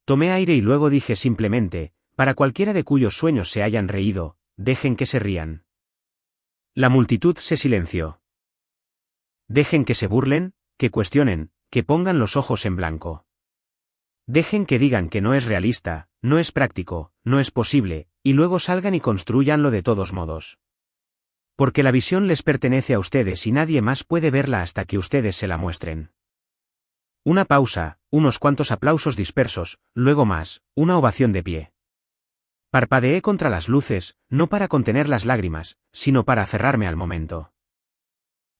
Tomé aire y luego dije simplemente, para cualquiera de cuyos sueños se hayan reído, dejen que se rían. La multitud se silenció. Dejen que se burlen, que cuestionen, que pongan los ojos en blanco. Dejen que digan que no es realista, no es práctico, no es posible, y luego salgan y construyanlo de todos modos. Porque la visión les pertenece a ustedes y nadie más puede verla hasta que ustedes se la muestren. Una pausa, unos cuantos aplausos dispersos, luego más, una ovación de pie. Parpadeé contra las luces, no para contener las lágrimas, sino para aferrarme al momento.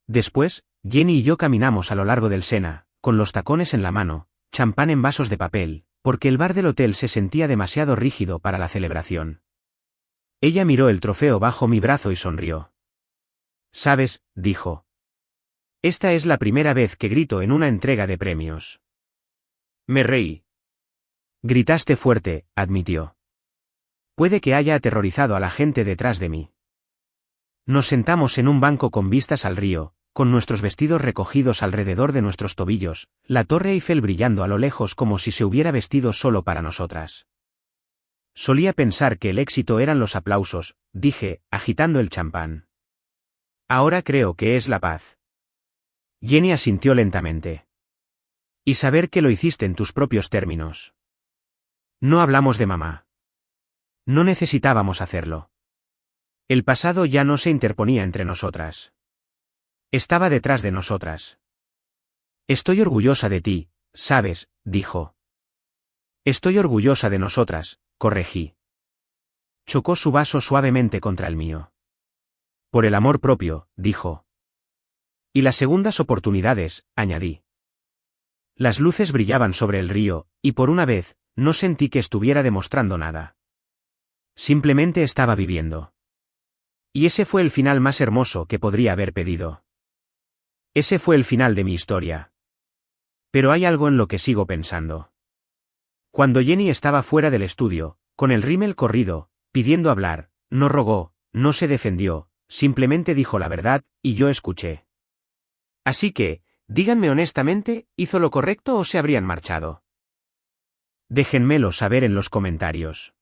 Después, Jenny y yo caminamos a lo largo del Sena, con los tacones en la mano, champán en vasos de papel, porque el bar del hotel se sentía demasiado rígido para la celebración. Ella miró el trofeo bajo mi brazo y sonrió. «¿Sabes?», dijo. «Esta es la primera vez que grito en una entrega de premios». Me reí. «Gritaste fuerte», admitió. «Puede que haya aterrorizado a la gente detrás de mí». Nos sentamos en un banco con vistas al río, con nuestros vestidos recogidos alrededor de nuestros tobillos, la Torre Eiffel brillando a lo lejos como si se hubiera vestido solo para nosotras. Solía pensar que el éxito eran los aplausos, dije, agitando el champán. Ahora creo que es la paz. Jenny asintió lentamente. Y saber que lo hiciste en tus propios términos. No hablamos de mamá. No necesitábamos hacerlo. El pasado ya no se interponía entre nosotras. Estaba detrás de nosotras. Estoy orgullosa de ti, ¿sabes?, dijo. Estoy orgullosa de nosotras, corregí. Chocó su vaso suavemente contra el mío. Por el amor propio, dijo. Y las segundas oportunidades, añadí. Las luces brillaban sobre el río, y por una vez, no sentí que estuviera demostrando nada. Simplemente estaba viviendo. Y ese fue el final más hermoso que podría haber pedido. Ese fue el final de mi historia. Pero hay algo en lo que sigo pensando. Cuando Jenny estaba fuera del estudio, con el rímel corrido, pidiendo hablar, no rogó, no se defendió, simplemente dijo la verdad, y yo escuché. Así que, díganme honestamente, ¿hizo lo correcto o se habrían marchado? Déjenmelo saber en los comentarios.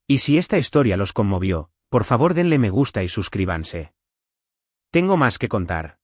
Y si esta historia los conmovió, por favor denle me gusta y suscríbanse. Tengo más que contar.